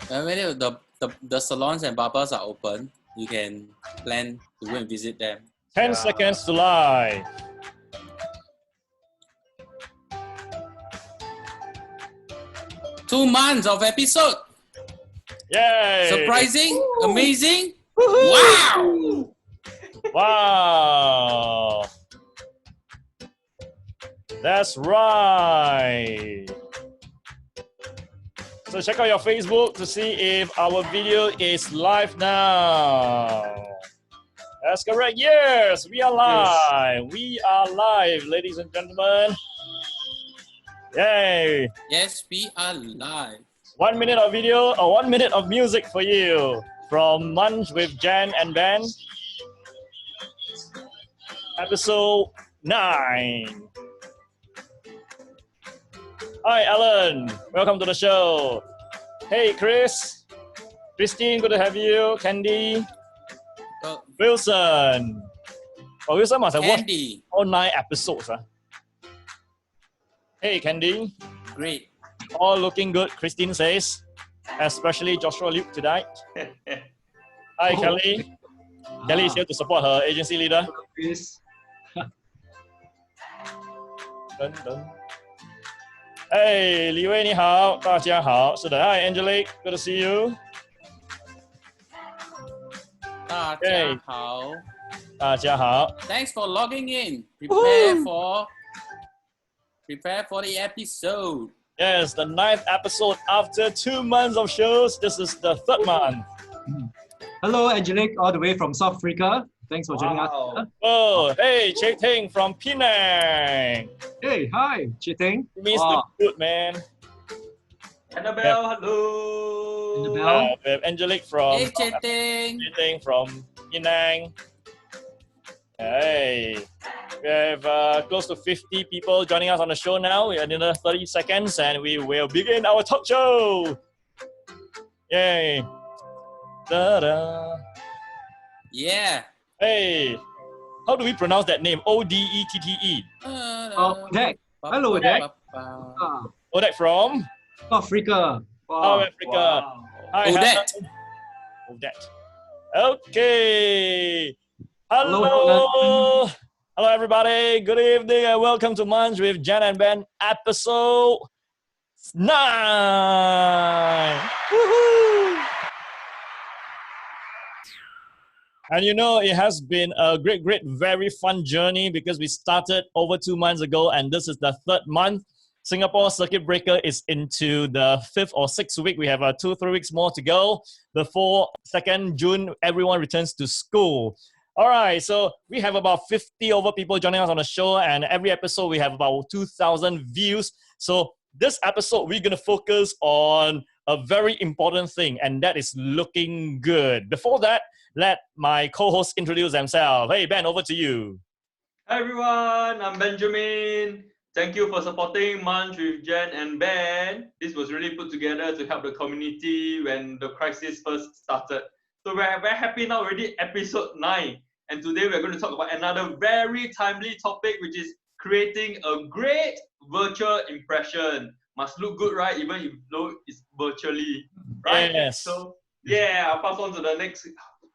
When the salons and barbers are open, you can plan to go and visit them. 10 seconds to live. Two months of episode. Yay! Surprising, amazing. Woo-hoo! Wow! Wow! That's right. So check out your Facebook to see if our video is live now. That's correct. Yes, we are live. Yes. We are live, ladies and gentlemen. Yay! Yes, we are live. 1 minute of video or 1 minute of music for you from Munch with Jan and Ben. Episode 9. Hi, Alan. Welcome to the show. Hey, Chris. Christine, good to have you. Candy. Wilson. Oh, Wilson must have watched all 9 episodes. Hey, Candy. Great. All looking good, Christine says. Especially Joshua Luke tonight. Hi, Kelly. Kelly is here to support her agency leader. Dun, dun. Hey, 李威你好，大家好。是的 ，Hi Angelique, good to see you. 大家好。大家好。Thanks for logging in. Prepare for the episode. Yes, the 9th episode after 2 months of shows. This is the 3rd month. Hello, Angelique, all the way from South Africa. Thanks for joining us. Oh, hey, Che Ting from Penang. Hey, hi, Che Ting. You missed the food, man. Annabelle, hello. Annabelle. We have Angelique from Che Ting from Penang. Hey, we have close to 50 people joining us on the show now. We have another 30 seconds and we will begin our talk show. Yay. Da-da. Yeah. Hey, how do we pronounce that name? Odette. Odette. Hello, Odette. Odette from? South Africa. Wow. South Africa. Wow. Hi, Odette. Odette. Okay. Hello. Hello, everybody. Good evening and welcome to Munch with Jan and Ben, episode 9. Woohoo! And you know, it has been a great, very fun journey because we started over 2 months ago and this is the 3rd month. Singapore Circuit Breaker is into the 5th or 6th week. We have 2-3 weeks more to go before 2nd June, everyone returns to school. All right, so we have about 50 over people joining us on the show and every episode we have about 2,000 views. So this episode, we're going to focus on a very important thing and that is looking good. Before that, let my co-hosts introduce themselves. Hey, Ben, over to you. Hi, everyone. I'm Benjamin. Thank you for supporting Munch with Jen and Ben. This was really put together to help the community when the crisis first started. So we're very happy now, already episode 9. And today we're going to talk about another very timely topic, which is creating a great virtual impression. Must look good, right? Even if it's virtually, right? Yes. So yeah, I'll pass on to the next.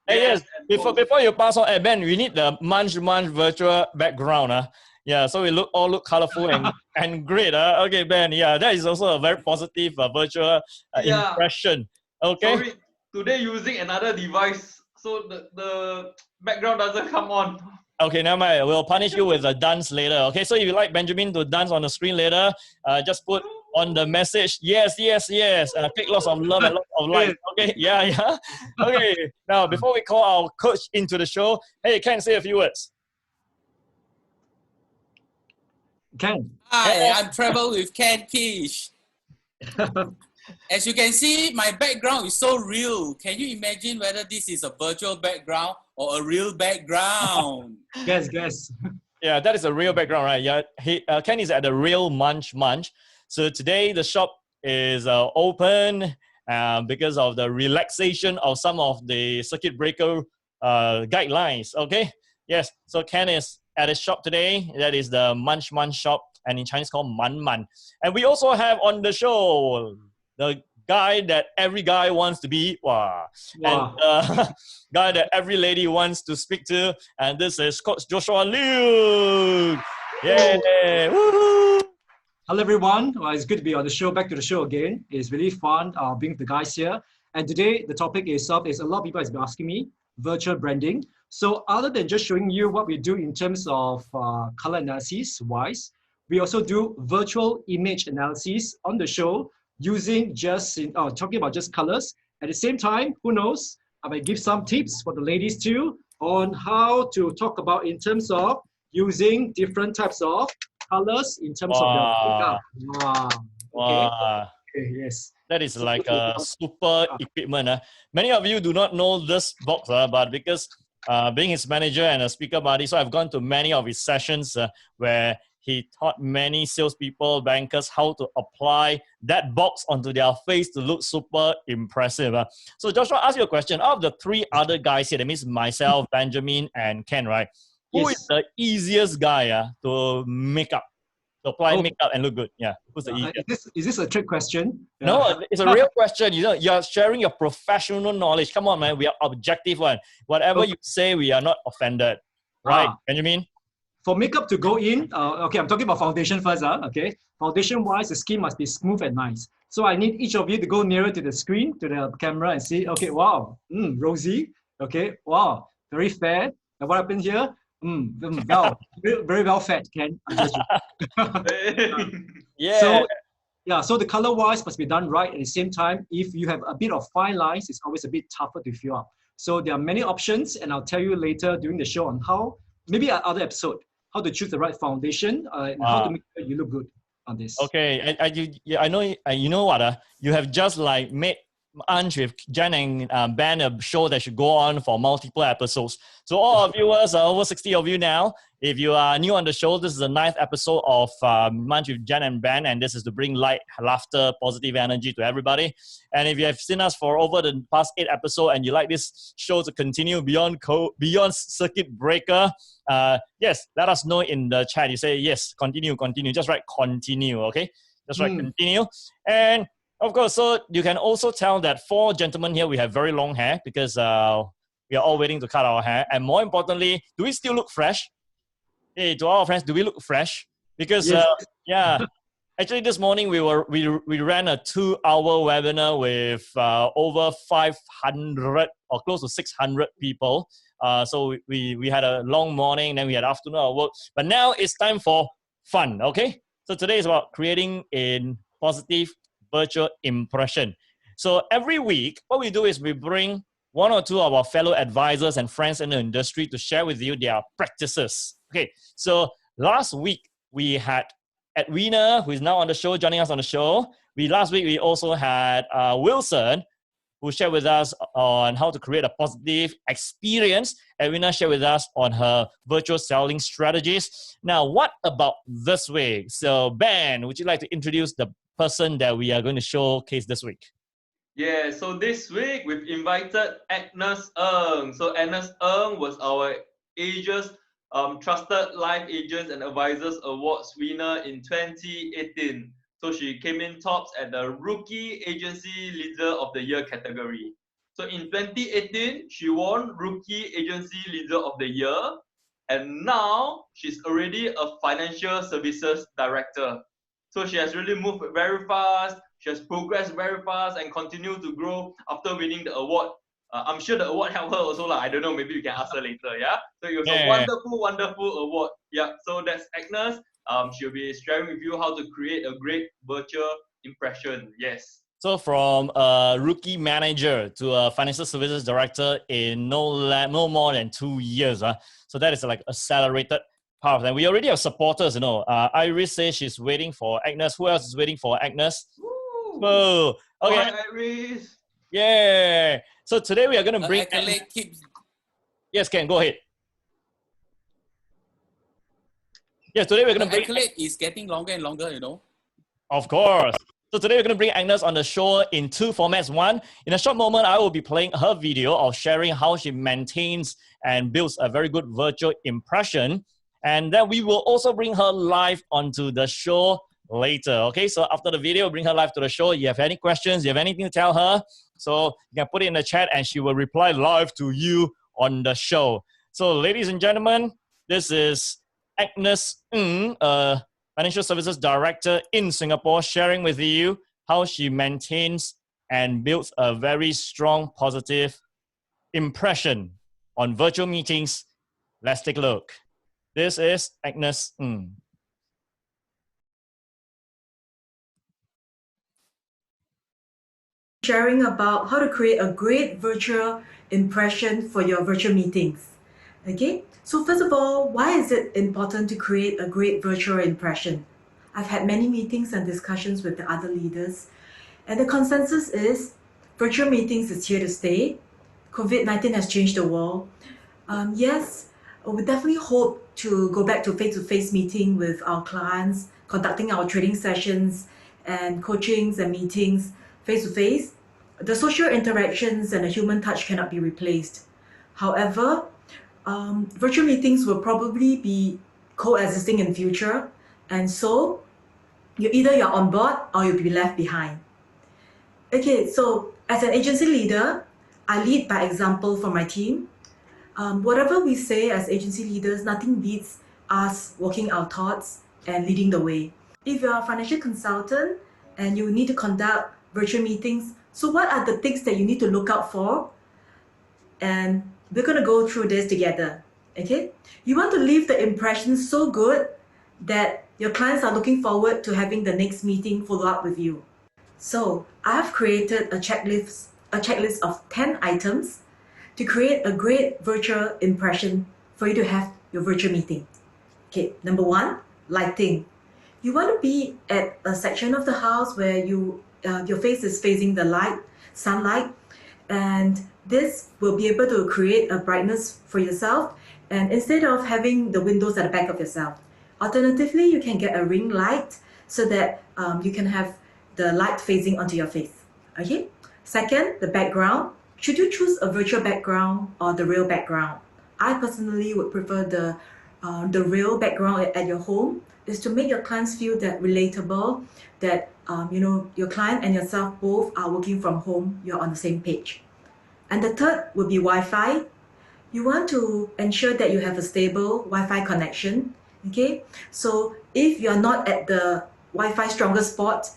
Hey, yes. Before you pass on, Ben, we need the Munch virtual background. Yeah, so we all look colorful and great. Okay, Ben. Yeah, that is also a very positive virtual impression. Okay. Sorry, today using another device, so the background doesn't come on. Okay, never mind. We'll punish you with a dance later. Okay, so if you like Benjamin to dance on the screen later, just put on the message, yes. Take lots of love and lots of light. Okay, yeah. Okay, now before we call our coach into the show, hey, Ken, say a few words. Ken. Hi, I'm Trevor with Ken Kish. As you can see, my background is so real. Can you imagine whether this is a virtual background or a real background? Guess. Yeah, that is a real background, right? Yeah, Ken is at the real Munch. So today the shop is open because of the relaxation of some of the circuit breaker guidelines. Okay, yes. So Ken is at his shop today. That is the Munch shop, and in Chinese called Man. And we also have on the show the guy that every guy wants to be, wow. Wow. And guy that every lady wants to speak to, and this is Coach Joshua Liu. Yay! Woohoo! Hello, everyone. Well, it's good to be on the show. Back to the show again. It's really fun being with the guys here. And today, the topic itself is a lot of people have been asking me virtual branding. So other than just showing you what we do in terms of color analysis wise, we also do virtual image analysis on the show using talking about just colors. At the same time, who knows, I might give some tips for the ladies too on how to talk about in terms of using different types of colors in terms of their makeup. Wow. Okay. Wow. Okay. Yes. That is like a super equipment. Many of you do not know this box, but because being his manager and a speaker buddy, so I've gone to many of his sessions where he taught many salespeople, bankers, how to apply that box onto their face to look super impressive. So Joshua, ask you a question. Out of the three other guys here, that means myself, Benjamin, and Ken, right? Who is the easiest guy to make up? To apply makeup and look good. Yeah. Who's the easiest? Is this a trick question? No, it's a real question. You know, you're sharing your professional knowledge. Come on, man. We are objective one. Whatever you say, we are not offended. Right, Benjamin? For makeup to go in, okay, I'm talking about foundation first. Okay, foundation-wise, the skin must be smooth and nice. So I need each of you to go nearer to the screen, to the camera, and see. Okay, wow, rosy. Okay, wow, very fair. And what happened here? Well, very well fed, Ken. Yeah. So the color-wise must be done right. At the same time, if you have a bit of fine lines, it's always a bit tougher to fill up. So there are many options, and I'll tell you later during the show on how, maybe another episode, how to choose the right foundation and how to make sure you look good on this. Okay, I know. You know what? You have just like made Ange with Jen and Ben a show that should go on for multiple episodes. So all our viewers, over 60 of you now, if you are new on the show, this is the 9th episode of Munch with Jen and Ben, and this is to bring light, laughter, positive energy to everybody. And if you have seen us for over the past 8 episodes and you like this show to continue beyond Circuit Breaker, yes, let us know in the chat. You say, yes, continue. Just write continue, okay? Just write continue. And of course, so you can also tell that 4 gentlemen here, we have very long hair because we are all waiting to cut our hair. And more importantly, do we still look fresh? Hey, to all our friends, do we look fresh? Because, actually this morning we ran a 2-hour webinar with over 500 or close to 600 people. So we had a long morning, then we had afternoon work. But now it's time for fun, okay? So today is about creating a positive virtual impression. So every week, what we do is we bring 1 or 2 of our fellow advisors and friends in the industry to share with you their practices. Okay, so last week we had Edwina, who is now on the show, joining us on the show. Last week we also had Wilson, who shared with us on how to create a positive experience. Edwina shared with us on her virtual selling strategies. Now, what about this week? So Ben, would you like to introduce the person that we are going to showcase this week? Yeah, so this week we've invited Agnes Ng. So Agnes Ng was our Asia's Trusted Life Agents and Advisors Awards winner in 2018. So she came in tops at the Rookie Agency Leader of the Year category. So in 2018, she won Rookie Agency Leader of the Year. And now she's already a Financial Services Director. So she has really moved very fast. She has progressed very fast and continued to grow after winning the award. I'm sure the award helped her also. I don't know, maybe you can ask her later. Yeah. So it was a wonderful award. Yeah. So that's Agnes. She'll be sharing with you how to create a great virtual impression. Yes. So from a rookie manager to a financial services director in no more than 2 years. So that is like accelerated path. And we already have supporters, Iris says she's waiting for Agnes. Who else is waiting for Agnes? Whoa. Okay. Hi, Iris. Yeah. So today we are going to bring... Yes, Ken, go ahead. Yes, today we're going to bring... accolade is getting longer and longer, Of course. So today we're going to bring Agnes on the show in 2 formats. One, in a short moment, I will be playing her video of sharing how she maintains and builds a very good virtual impression. And then we will also bring her live onto the show later. Okay, so after the video, bring her live to the show. You have any questions, you have anything to tell her, so you can put it in the chat and she will reply live to you on the show. So ladies and gentlemen, this is Agnes Ng, Financial Services Director in Singapore, sharing with you how she maintains and builds a very strong positive impression on virtual meetings. Let's take a look. This is Agnes Ng. Sharing about how to create a great virtual impression for your virtual meetings. Okay, so first of all, why is it important to create a great virtual impression? I've had many meetings and discussions with the other leaders, and the consensus is virtual meetings is here to stay. COVID-19 has changed the world. Yes, we definitely hope to go back to face-to-face meeting with our clients, conducting our training sessions and coachings and meetings face-to-face. The social interactions and the human touch cannot be replaced. However, virtual meetings will probably be coexisting in future, and so you're on board or you'll be left behind. Okay, so as an agency leader, I lead by example for my team. Whatever we say as agency leaders, nothing beats us walking our thoughts and leading the way. If you're a financial consultant and you need to conduct virtual meetings, so what are the things that you need to look out for? And we're going to go through this together. Okay, you want to leave the impression so good that your clients are looking forward to having the next meeting follow up with you. So I've created a checklist of 10 items to create a great virtual impression for you to have your virtual meeting. Okay, number one, lighting. You want to be at a section of the house where your face is facing the sunlight, and this will be able to create a brightness for yourself, and instead of having the windows at the back of yourself. Alternatively, you can get a ring light so that you can have the light facing onto your face. Okay. Second, the background. Should you choose a virtual background or the real background? I personally would prefer the real background at your home, is to make your clients feel that relatable, that your client and yourself both are working from home, you're on the same page. And the third would be Wi-Fi. You want to ensure that you have a stable Wi-Fi connection. Okay, so if you're not at the Wi-Fi strongest spot,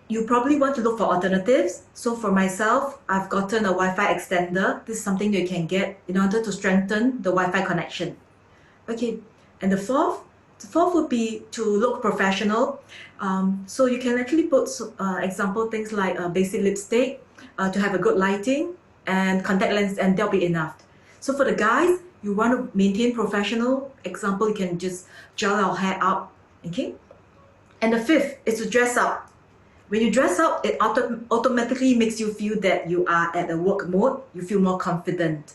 you probably want to look for alternatives. So for myself, I've gotten a Wi-Fi extender. This is something that you can get in order to strengthen the Wi-Fi connection. Okay, and the fourth would be to look professional. So you can actually put example things like basic lipstick to have a good lighting and contact lens, and that'll be enough. So for the guys, you want to maintain professional. Example, you can just gel our hair up. Okay, and the fifth is to dress up. When you dress up, it automatically makes you feel that you are at a work mode. You feel more confident,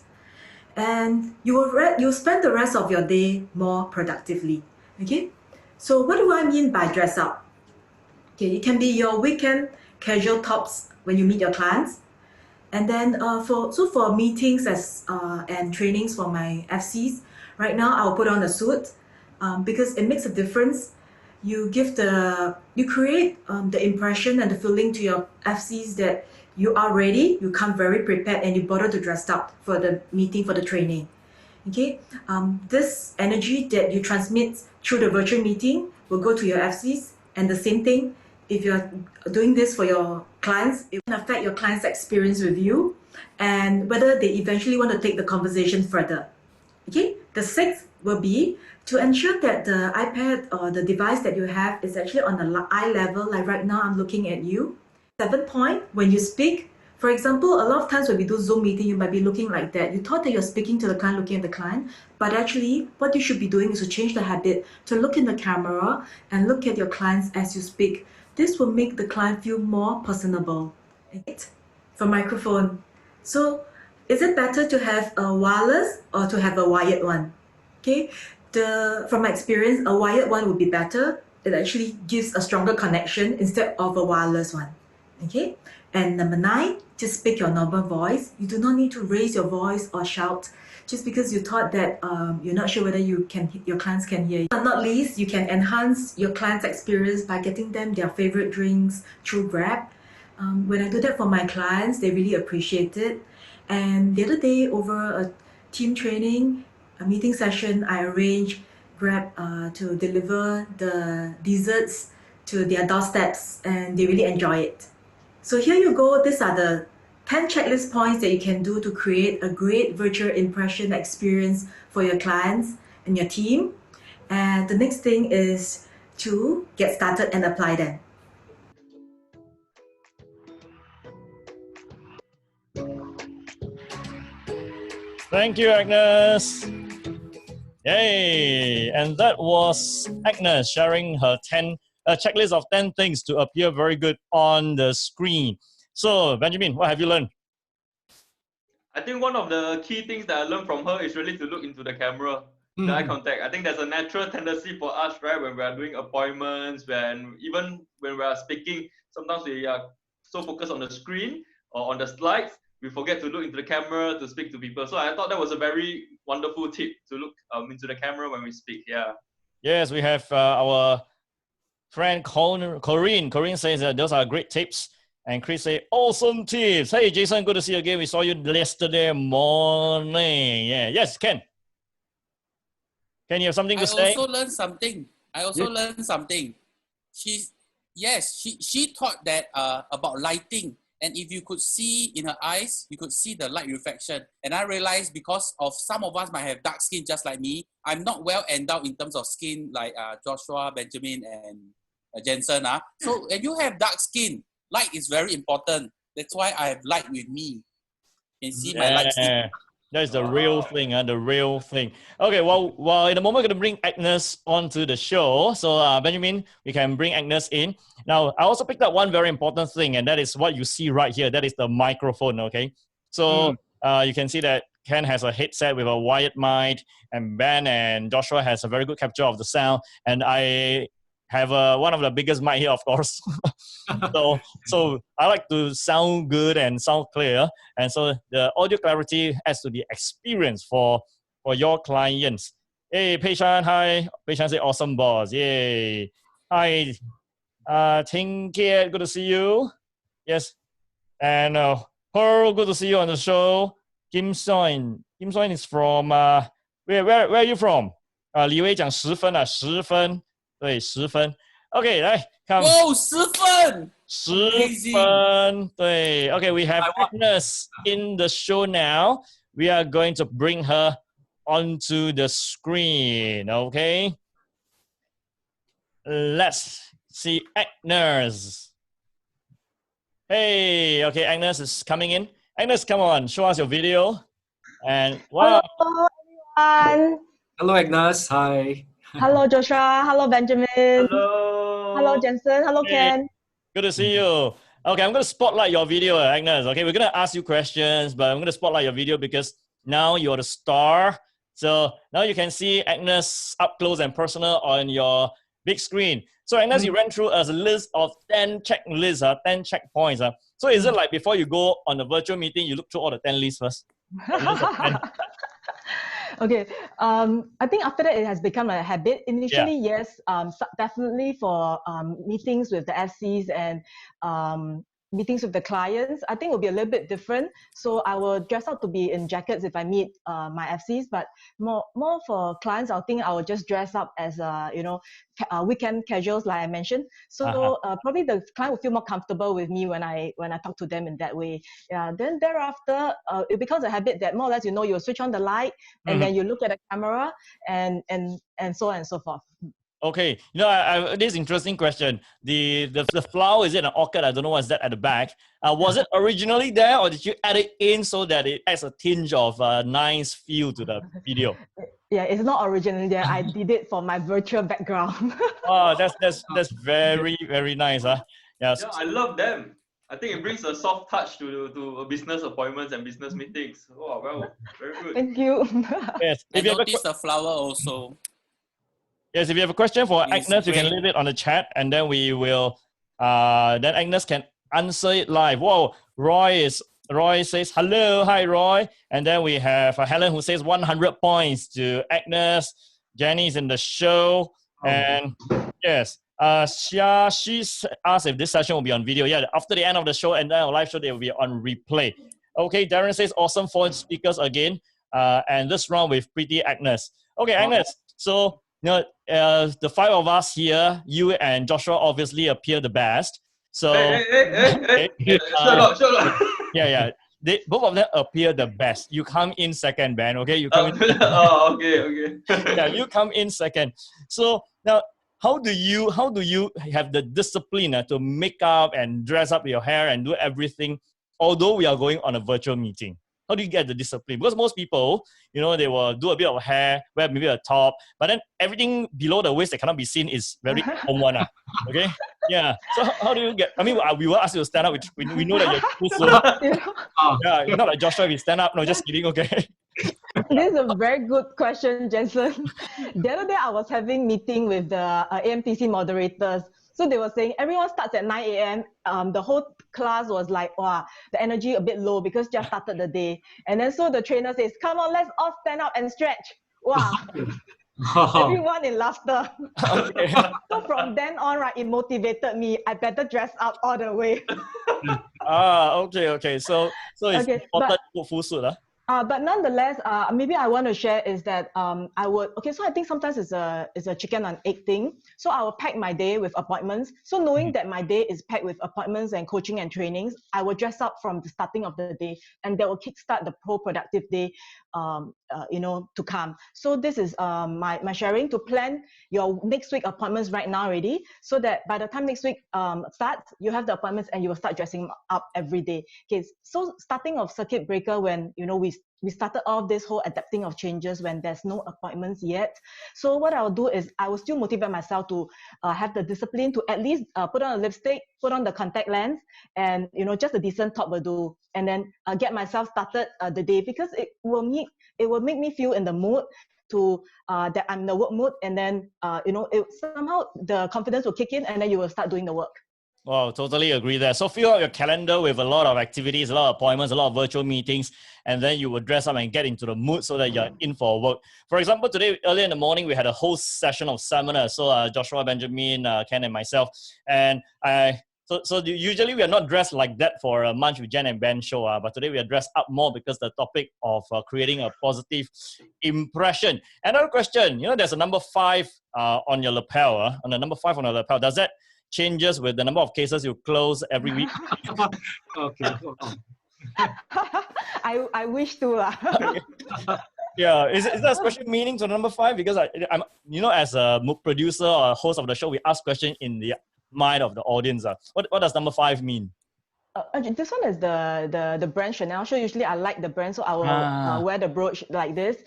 and you'll spend the rest of your day more productively. Okay, so what do I mean by dress up? Okay, it can be your weekend casual tops when you meet your clients, and then for meetings and trainings for my FCs, right now I'll put on a suit because it makes a difference. You create the impression and the feeling to your FCs that you are ready, you come very prepared, and you bother to dress up for the meeting, for the training. Okay, this energy that you transmit through the virtual meeting will go to your FCs, and the same thing, if you're doing this for your clients, it will affect your client's experience with you and whether they eventually want to take the conversation further. Okay, the sixth will be to ensure that the iPad or the device that you have is actually on the eye level, like right now I'm looking at you. 7th point, when you speak, for example, a lot of times when we do Zoom meeting, you might be looking like that. You thought that you're speaking to the client, looking at the client, but actually what you should be doing is to change the habit to look in the camera and look at your clients as you speak. This will make the client feel more personable. Right? For microphone. So is it better to have a wireless or to have a wired one? Okay. From my experience, a wired one would be better. It actually gives a stronger connection instead of a wireless one. Okay, and number 9, just speak your normal voice. You do not need to raise your voice or shout just because you thought that you're not sure whether your clients can hear you. But not least, you can enhance your client's experience by getting them their favorite drinks through Grab. When I do that for my clients, they really appreciate it. And the other day, over a team training, a meeting session, I arranged Grab to deliver the desserts to their doorsteps, and they really enjoy it. So here you go. These are the 10 checklist points that you can do to create a great virtual impression experience for your clients and your team. And the next thing is to get started and apply them. Thank you, Agnes. Yay! And that was Agnes sharing her checklist of 10 things to appear very good on the screen. So, Benjamin, what have you learned? I think one of the key things that I learned from her is really to look into the camera, the eye contact. I think there's a natural tendency for us, right, when we are doing appointments, even when we are speaking, sometimes we are so focused on the screen or on the slides, we forget to look into the camera to speak to people. So I thought that was a very wonderful tip to look into the camera when we speak. Yeah. Yes, we have our friend Corinne. Corinne says that those are great tips. And Chris say, awesome tips. Hey, Jason, good to see you again. We saw you yesterday morning. Yeah. Yes, Ken. Ken, you have something to say? I also learned something. She thought that about lighting. And if you could see in her eyes, you could see the light reflection. And I realized because of some of us might have dark skin just like me, I'm not well endowed in terms of skin like Joshua, Benjamin, and Jensen. So if you have dark skin, light is very important. That's why I have light with me. You can see my light skin. That's the real thing, the real thing. Okay, well, in a moment, we're going to bring Agnes onto the show. So, Benjamin, we can bring Agnes in. Now, I also picked up one very important thing, and that is what you see right here. That is the microphone, okay? So, you can see that Ken has a headset with a wired mic, and Ben and Joshua has a very good capture of the sound, and I have one of the biggest mic here, of course. so I like to sound good and sound clear. And so the audio clarity adds to the experience for your clients. Hey, Pei Shan, hi. Pei Shan say, awesome boss. Yay. Hi, Ting Kiet, good to see you. Yes. And Pearl, good to see you on the show. Kim Soin. Kim Soin is from, where are you from? 李威讲10分啊，10分。对，10分。OK， 来看。哦，10分。10分。对 ，OK， we have Agnes in the show now. We are going to bring her onto the screen. OK. Let's see Agnes. Hey, OK, Agnes is coming in. Agnes, come on, show us your video. And wow. Hello, everyone. Hello, Agnes. Hi. Hello, Joshua. Hello, Benjamin. Hello. Hello, Jensen. Hello, Ken. Good to see you. Okay, I'm going to spotlight your video, Agnes. Okay, we're going to ask you questions, but I'm going to spotlight your video because now you're the star. So now you can see Agnes up close and personal on your big screen. So Agnes, you ran through a list of 10 checklists, 10 checkpoints. So is it like before you go on a virtual meeting, you look through all the 10 lists first? Okay, I think after that it has become a habit. Initially, yes, definitely for meetings with the FCs and meetings with the clients, I think it will be a little bit different. So I will dress up to be in jackets if I meet my FCs, but more for clients, I think I will just dress up as weekend casuals, like I mentioned. So probably the client will feel more comfortable with me when I talk to them in that way. Yeah. Then thereafter, it becomes a habit that more or less you switch on the light and then you look at the camera and so on and so forth. Okay, this interesting question. The flower, is it an orchid? I don't know what's that at the back. Was it originally there, or did you add it in so that it adds a tinge of nice feel to the video? Yeah, it's not originally there. I did it for my virtual background. Oh, that's very, very nice. Yes. Yeah, I love them. I think it brings a soft touch to business appointments and business meetings. Oh, well, very good. Thank you. Yes. I noticed the flower also. Yes, if you have a question for Agnes, you can leave it on the chat, and then we will. Then Agnes can answer it live. Whoa, Roy is Roy says, hello, hi Roy. And then we have Helen who says 100 points to Agnes. Jenny's in the show. And yes, she's asked if this session will be on video. Yeah, after the end of the show and then our live show, they will be on replay. Okay, Darren says awesome 4 speakers again. And this round with pretty Agnes. Okay, Agnes. So, the 5 of us here, you and Joshua obviously appear the best. So, Shut up. yeah. Both of them appear the best. You come in second, Ben. Okay, you come in. Okay. Yeah, you come in second. So now, how do you have the discipline to make up and dress up your hair and do everything, although we are going on a virtual meeting? How do you get the discipline? Because most people, they will do a bit of hair, wear maybe a top, but then everything below the waist that cannot be seen is very home one. Okay? Yeah. So how do you get, we will ask you to stand up. We know that you're cool. Yeah, not like Joshua, we stand up. No, just kidding, okay? This is a very good question, Jensen. The other day, I was having meeting with the AMTC moderators. So they were saying everyone starts at 9 a.m. The whole class was like, wow, the energy a bit low because just started the day. And then so the trainer says, come on, let's all stand up and stretch. Wow. Everyone in laughter. Okay. So from then on, right, it motivated me. I better dress up all the way. Okay. So it's important to put full suit, but nonetheless, maybe I want to share is that so I think sometimes it's a chicken and egg thing. So I will pack my day with appointments. So knowing that my day is packed with appointments and coaching and trainings, I will dress up from the starting of the day, and that will kickstart the pro-productive day, to come. So this is my sharing to plan your next week appointments right now already, so that by the time next week starts, you have the appointments and you will start dressing up every day. Okay, so starting of circuit breaker when we started off this whole adapting of changes when there's no appointments yet. So what I'll do is I will still motivate myself to have the discipline to at least put on a lipstick, put on the contact lens, and just a decent top will do. And then get myself started the day, because it will make me feel in the mood to that I'm in the work mood, and then somehow the confidence will kick in, and then you will start doing the work. Wow, totally agree there. So fill out your calendar with a lot of activities, a lot of appointments, a lot of virtual meetings, and then you will dress up and get into the mood so that you're in for work. For example, today, early in the morning, we had a whole session of seminars. So Joshua, Benjamin, Ken, and myself. And so usually we are not dressed like that for a Munch with Jen and Ben show, but today we are dressed up more because the topic of creating a positive impression. Another question, there's a number 5 on your lapel, on the number 5 on your lapel. Does that changes with the number of cases you close every week? Okay. I wish to. Yeah, is there a special meaning to number 5? Because I'm as a producer or a host of the show, we ask questions in the mind of the audience. What does number 5 mean? This one is the brand Chanel. So usually I like the brand, so I will wear the brooch like this.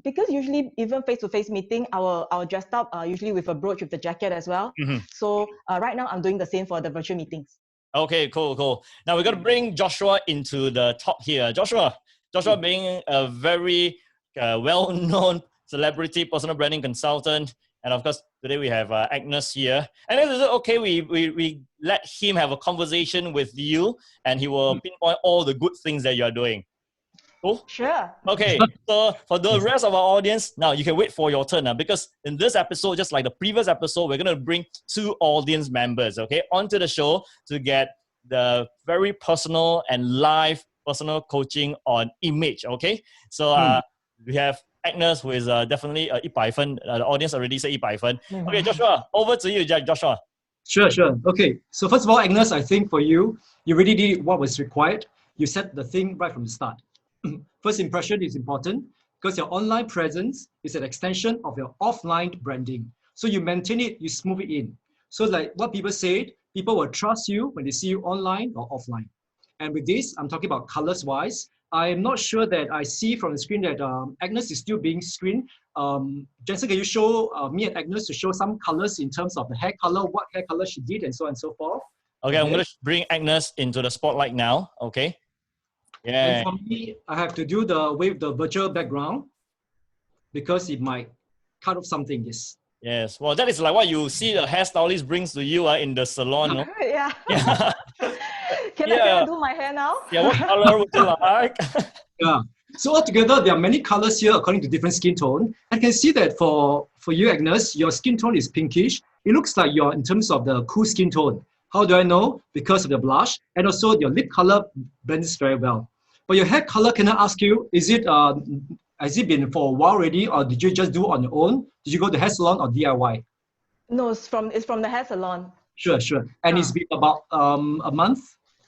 Because usually even face-to-face meeting, I will dress up usually with a brooch with the jacket as well. Mm-hmm. So right now I'm doing the same for the virtual meetings. Okay, cool. Now we're going to bring Joshua into the top here. Joshua being a very well-known celebrity personal branding consultant. And of course, today we have Agnes here. And is it okay we let him have a conversation with you and he will pinpoint all the good things that you're doing? Cool? Sure. Okay, so for the rest of our audience, now you can wait for your turn because in this episode, just like the previous episode, we're going to bring 2 audience members, okay, onto the show to get the very personal and live personal coaching on image, okay? So we have Agnes, who is definitely 100 分. The audience already said 100 分. Okay, Joshua, over to you, Joshua. Sure. Okay, so first of all, Agnes, I think for you really did what was required. You set the thing right from the start. First impression is important because your online presence is an extension of your offline branding. So you maintain it, you smooth it in. So like what people said, people will trust you when they see you online or offline. And with this, I'm talking about colors wise. I'm not sure that I see from the screen that Agnes is still being screened. Jensen, can you show me and Agnes to show some colors in terms of the hair color, what hair color she did, and so on and so forth? Okay, I'm going to bring Agnes into the spotlight now. Okay. Yeah. And for me, I have to do with the virtual background because it might cut off something. Yes. Well, that is like what you see the hairstylist brings to you in the salon. No? Yeah. Can I do my hair now? Yeah, what color would you like? Yeah. So altogether, there are many colors here according to different skin tone. I can see that for you, Agnes, your skin tone is pinkish. It looks like you're in terms of the cool skin tone. How do I know? Because of the blush, and also your lip color blends very well. But your hair color, can I ask you, has it been for a while already, or did you just do it on your own? Did you go to hair salon or DIY? No, it's from the hair salon. Sure. And it's been about a month?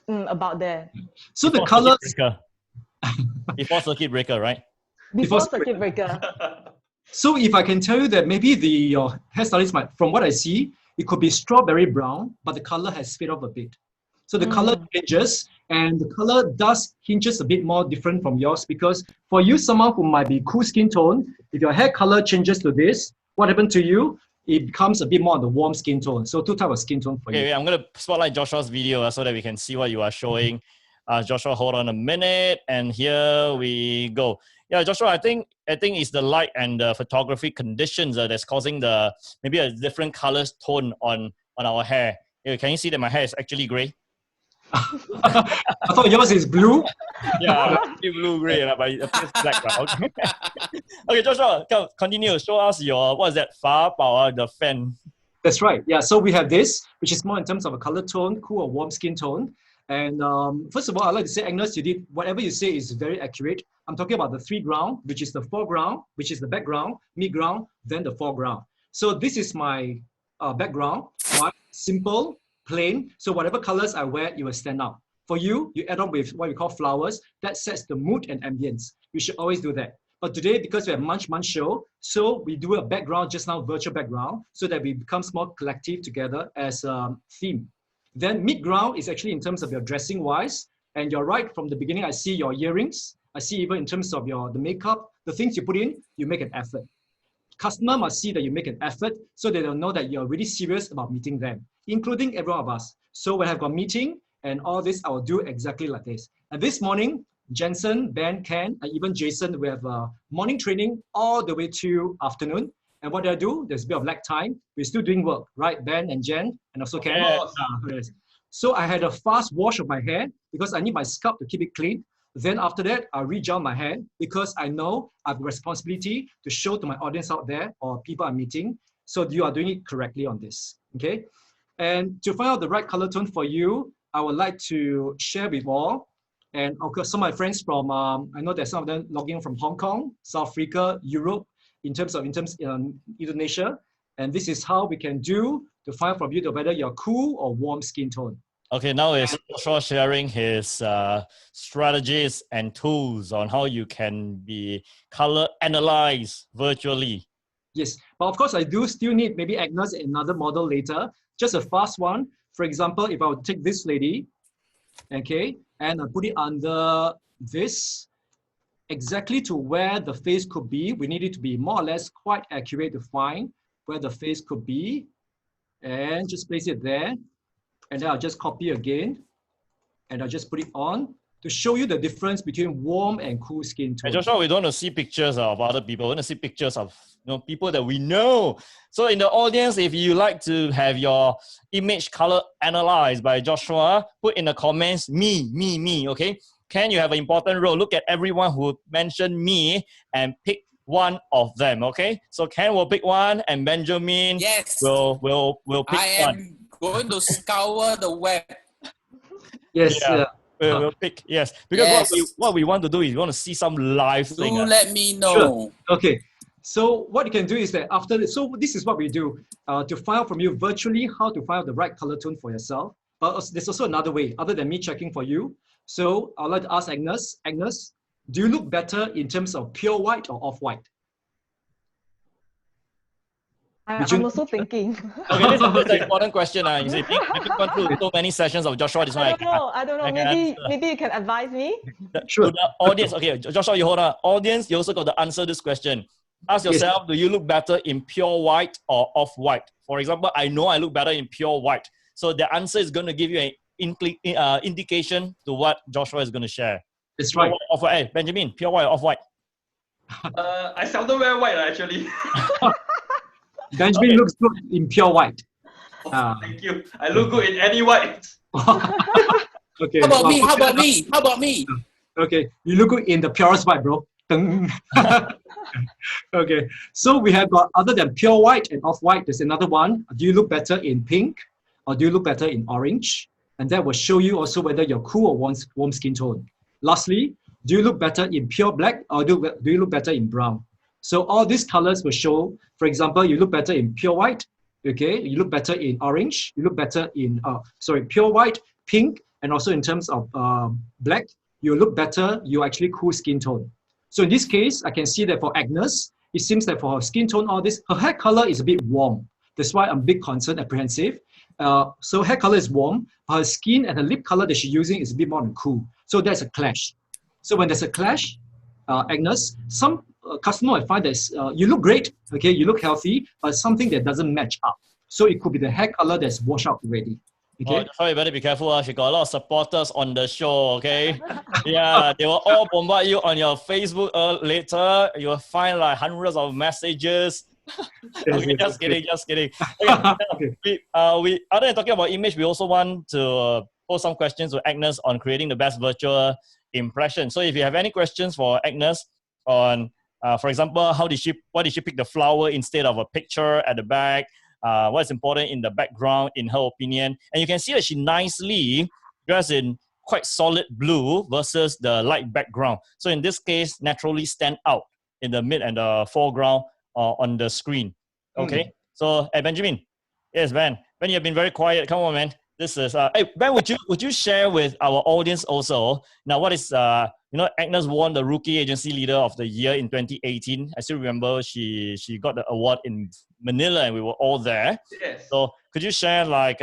About there. So the colors... Before circuit breaker, right? Before circuit breaker. So if I can tell you that maybe your hairstylist might, from what I see, it could be strawberry brown, but the color has faded off a bit. So the color changes, and the color does hinges a bit more different from yours, because for you, someone who might be cool skin tone, if your hair color changes to this, what happened to you? It becomes a bit more on the warm skin tone. So two types of skin tone for you. Okay, I'm going to spotlight Joshua's video so that we can see what you are showing. Joshua, hold on a minute, and here we go. Yeah, Joshua, I think it's the light and the photography conditions that's causing maybe a different color tone on our hair. Yeah, can you see that my hair is actually gray? I thought yours is blue. Yeah, blue-gray, but it appears black. Okay. Okay, Joshua, continue. Show us what is that? Fa Bao, the fan. That's right. Yeah, so we have this, which is more in terms of a color tone, cool or warm skin tone. And first of all, I'd like to say, Agnes, you did whatever you say is very accurate. I'm talking about the 3 ground, which is the foreground, which is the background, mid-ground, then the foreground. So this is my background, white, simple, plain. So whatever colors I wear, it will stand out. For you, you add on with what we call flowers. That sets the mood and ambience. You should always do that. But today, because we have Munch show, so we do a background, just now virtual background, so that we become more collective together as a theme. Then mid-ground is actually in terms of your dressing wise. And you're right, from the beginning, I see your earrings. I see even in terms of the makeup, the things you put in, you make an effort. Customer must see that you make an effort so that they'll know that you're really serious about meeting them, including every one of us. So when I've got meeting and all this, I will do exactly like this. And this morning, Jensen, Ben, Ken, and even Jason, we have morning training all the way to afternoon. And what do I do? There's a bit of lag time. We're still doing work, right? Ben and Jen, and also Ken. Yes. So I had a fast wash of my hair because I need my scalp to keep it clean. Then after that, I re-gel my hair because I know I have a responsibility to show to my audience out there or people I'm meeting. So you are doing it correctly on this, okay? And to find out the right color tone for you, I would like to share with all. And of course, some of my friends from, I know there's some of them logging from Hong Kong, South Africa, Europe, in terms Indonesia. And this is how we can do to find from you whether you're cool or warm skin tone. Okay, now is Joshua sharing his strategies and tools on how you can be color analyzed virtually. Yes, but of course I do still need maybe Agnes another model later. Just a fast one. For example, if I would take this lady, okay, and I put it under this, exactly to where the face could be, we need it to be more or less quite accurate to find where the face could be, and just place it there. And then I'll just copy again, and I'll just put it on to show you the difference between warm and cool skin tone. Hey Joshua, we don't want to see pictures of other people. We want to see pictures of people that we know. So in the audience, if you like to have your image color analyzed by Joshua, put in the comments, me, okay? Ken, you have an important role. Look at everyone who mentioned me and pick one of them, okay? So Ken will pick one, and Benjamin will pick one. I am going to scour the web. Yes. Yeah. We'll pick, yes. Because what we want to do is we want to see some live thing. Do let me know. Sure. Okay. So what you can do is that after this, so this is what we do to find out from you virtually how to find out the right color tone for yourself. But there's also another way other than me checking for you. So I'd like to ask Agnes. Agnes, do you look better in terms of pure white or off-white? I'm also thinking. Okay, this is an important question. You see, I've gone through so many sessions of Joshua. This one I don't know. Maybe you can advise me. Sure. To the audience, okay, Joshua, you hold on. Audience, you also got to answer this question. Ask yourself, do you look better in pure white or off-white? For example, I know I look better in pure white. So the answer is going to give you an indication to what Joshua is going to share. That's right. Off-white. Hey, Benjamin, pure white or off-white? I seldom wear white actually. Benjamin looks good in pure white. Thank you. I look good in any white. Okay. How about well, me? How about me? How about me? Okay, you look good in the purest white, bro. Deng. Okay, so we have got, other than pure white and off-white, there's another one. Do you look better in pink or do you look better in orange? And that will show you also whether you're cool or warm skin tone. Lastly, do you look better in pure black or do you look better in brown? So all these colors will show, for example, you look better in pure white, okay? You look better in orange, you look better in, pure white, pink, and also in terms of black, you look better, you're actually cool skin tone. So in this case, I can see that for Agnes, it seems that for her skin tone, all this, her hair color is a bit warm. That's why I'm a bit concerned, apprehensive. So hair color is warm, but her skin and her lip color that she's using is a bit more cool. So there's a clash. So when there's a clash, Agnes, some customer might find that you look great, okay, you look healthy, but something that doesn't match up. So it could be the hair color that's washed out already. Okay. Oh, sorry, better be careful. She got a lot of supporters on the show, okay? Yeah, they will all bombard you on your Facebook later. You will find like hundreds of messages. Okay, just kidding. Okay, Okay. we other than talking about image, we also want to pose some questions to Agnes on creating the best virtual impression. So if you have any questions for Agnes on, for example, why did she pick the flower instead of a picture at the back? What's important in the background, in her opinion. And you can see that she nicely dressed in quite solid blue versus the light background. So in this case, naturally stand out in the mid and the foreground on the screen. Okay. So, hey, Benjamin. Yes, Ben. Ben, you've been very quiet. Come on, man. This is, hey, Ben, would you share with our audience also, now what is, Agnes won the Rookie Agency Leader of the Year in 2018. I still remember she got the award in Manila and we were all there. Yes. So could you share like,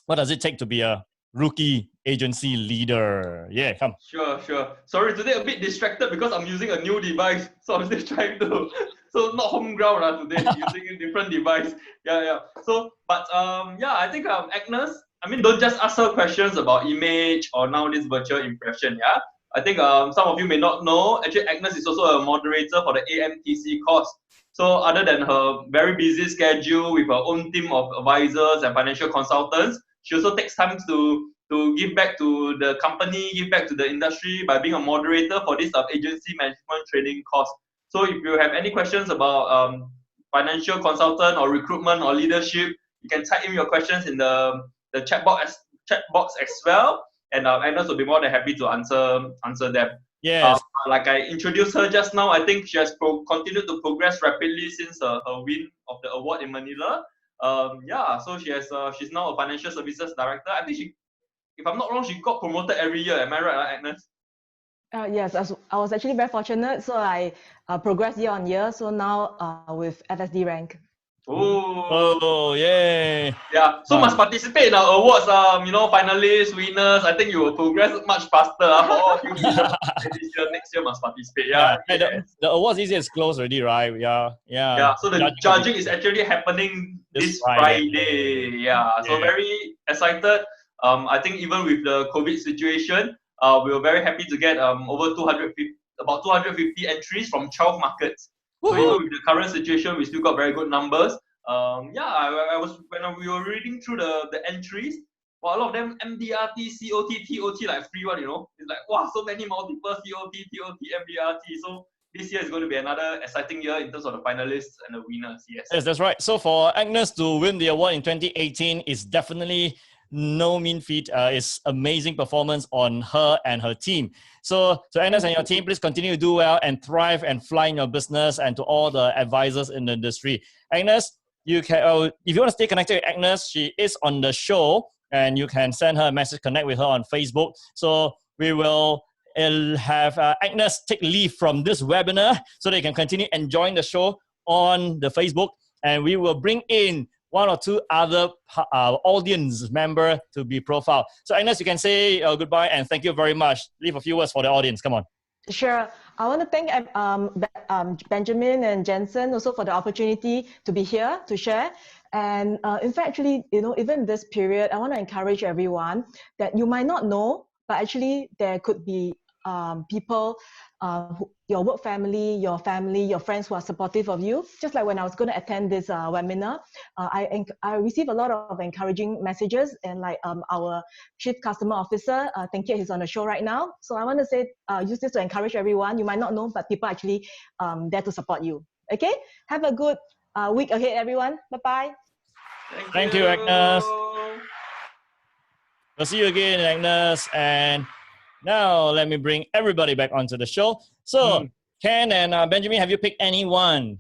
what does it take to be a Rookie Agency Leader? Yeah, come. Sure. Sorry, today a bit distracted because I'm using a new device. So I'm still trying to, so not home ground today, using a different device. Yeah. So, but I think Agnes, I mean, don't just ask her questions about image or now this virtual impression, yeah? I think some of you may not know, actually Agnes is also a moderator for the AMTC course. So other than her very busy schedule with her own team of advisors and financial consultants, she also takes time to give back to the company, give back to the industry by being a moderator for this agency management training course. So if you have any questions about financial consultant or recruitment or leadership, you can type in your questions in the chat box as well. And Agnes will be more than happy to answer them. Yes. Like I introduced her just now, I think she has continued to progress rapidly since her win of the award in Manila. So she's now a financial services director. I think if I'm not wrong, she got promoted every year. Am I right, Agnes? Yes, I was actually very fortunate. So I progressed year on year. So now with FSD rank. Oh, yay. Yeah, so must participate in our awards, finalists, winners. I think you will progress much faster for all of you this year, next year must participate. Yeah. The awards easier is closed already, right? Yeah. So the judging is actually happening this Friday. Yeah. So very excited. I think even with the COVID situation, we were very happy to get about 250 entries from 12 markets. So even with the current situation, we still got very good numbers. I was when we were reading through the entries, well, a lot of them MDRT, COT, TOT, like free one, It's like, wow, so many multiple COT, TOT, MDRT. So this year is going to be another exciting year in terms of the finalists and the winners. Yes, that's right. So for Agnes to win the award in 2018 is definitely no mean feat. It's amazing performance on her and her team. So Agnes and your team, please continue to do well and thrive and fly in your business, and to all the advisors in the industry. Agnes, you can, if you want to stay connected with Agnes, she is on the show and you can send her a message, connect with her on Facebook. So we will have Agnes take leave from this webinar so they can continue enjoying the show on the Facebook, and we will bring in one or two other audience member to be profiled. So Agnes, you can say goodbye and thank you very much. Leave a few words for the audience. Come on. Sure. I want to thank Benjamin and Jensen also for the opportunity to be here to share. And in fact, actually, even this period, I want to encourage everyone that you might not know, but actually there could be people, your work family, your friends who are supportive of you. Just like when I was going to attend this webinar, I received a lot of encouraging messages, and like our chief customer officer, thank you, he's on the show right now. So I want to say, use this to encourage everyone. You might not know, but people actually there to support you. Okay, have a good week ahead, everyone. Bye-bye. Thank you, Agnes. We'll see you again, Agnes. And now let me bring everybody back onto the show. So, Ken and Benjamin, have you picked anyone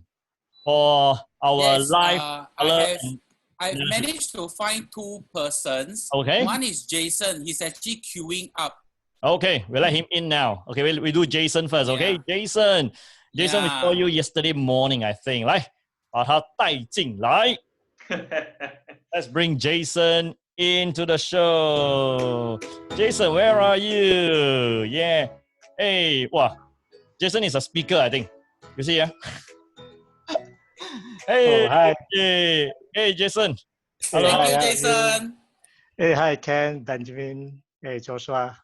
for our live? I managed to find two persons. Okay. One is Jason. He's actually queuing up. Okay, we'll let him in now. Okay, we do Jason first. Okay, Yeah. Jason, we saw you yesterday morning, I think. 来，把他带进来。Let's bring Jason into the show. Jason, where are you? Yeah. Hey, wow. Jason is a speaker, I think. You see, yeah? Hey, hi. Hey, Jason. Hello. Hello. Thank you, Jason. Hey, hi, Ken, Benjamin. Hey, Joshua.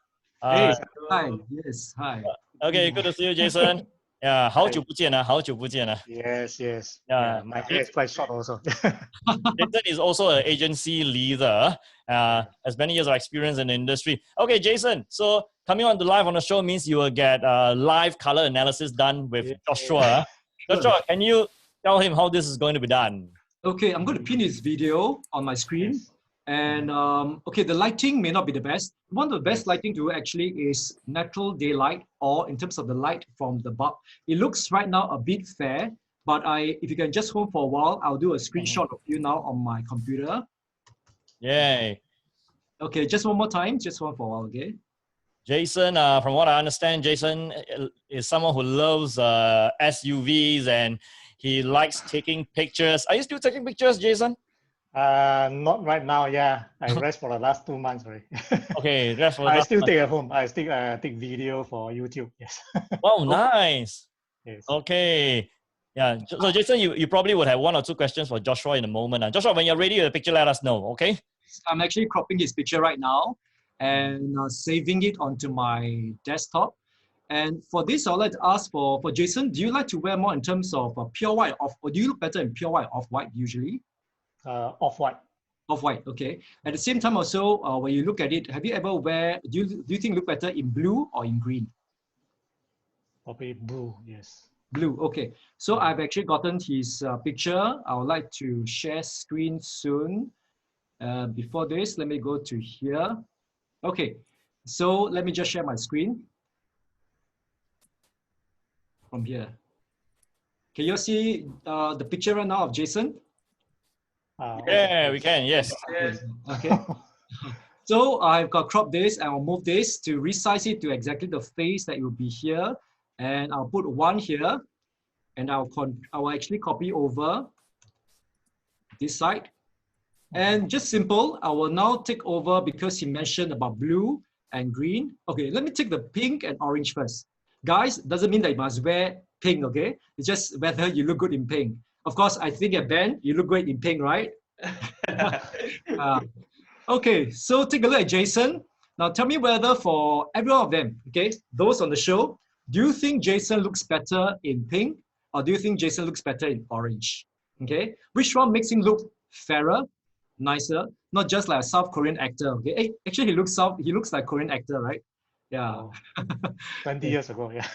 Hey, hi. Yes, hi. Okay, good to see you, Jason. Yeah, 好久不见啊，好久不见啊。Yes, yes. Yeah. My hair is quite short also. Jason is also an agency leader, has many years of experience in the industry. Okay, Jason, so coming on to live on the show means you will get live color analysis done with Joshua. Joshua, can you tell him how this is going to be done? Okay, I'm going to pin his video on my screen. And okay, the lighting may not be the best. One of the best lighting to do actually is natural daylight, or in terms of the light from the bulb. It looks right now a bit fair, but if you can just hold for a while, I'll do a screenshot of you now on my computer. Yay. Okay, just one more time, just one for a while, okay? Jason, from what I understand, Jason is someone who loves SUVs and he likes taking pictures. Are you still taking pictures, Jason? Not right now, yeah. I rest for the last 2 months, right? Okay, rest for the I last still month. take at home. I still take video for YouTube, yes. Oh, nice. Yes. Okay. Yeah. So, Jason, you probably would have 1 or 2 questions for Joshua in a moment. Joshua, when you're ready with the picture, let us know, okay? I'm actually cropping his picture right now and saving it onto my desktop. And for this, I'd like to ask for Jason, do you like to wear more in terms of pure white, or do you look better in pure white, off-white usually? Off-white. Off-white, okay. At the same time also, when you look at it, have you ever do you think look better in blue or in green? Probably blue, yes. Blue, okay. So I've actually gotten his picture. I would like to share screen soon. Before this, let me go to here. Okay, so let me just share my screen from here. Can you see the picture right now of Jason? Yeah, we can, yes. Yes. Okay. So I've got crop this and I'll move this to resize it to exactly the face that will be here. And I'll put 1 here, and I will actually copy over this side. And just simple, I will now take over because he mentioned about blue and green. Okay, let me take the pink and orange first. Guys, doesn't mean that you must wear pink, okay? It's just whether you look good in pink. Of course, I think at Ben, you look great in pink, right? Okay, so take a look at Jason. Now tell me whether for every one of them, okay, those on the show, do you think Jason looks better in pink, or do you think Jason looks better in orange? Okay, which one makes him look fairer, nicer, not just like a South Korean actor? Okay, hey, actually he looks like Korean actor, right? Yeah. 20 years ago, yeah.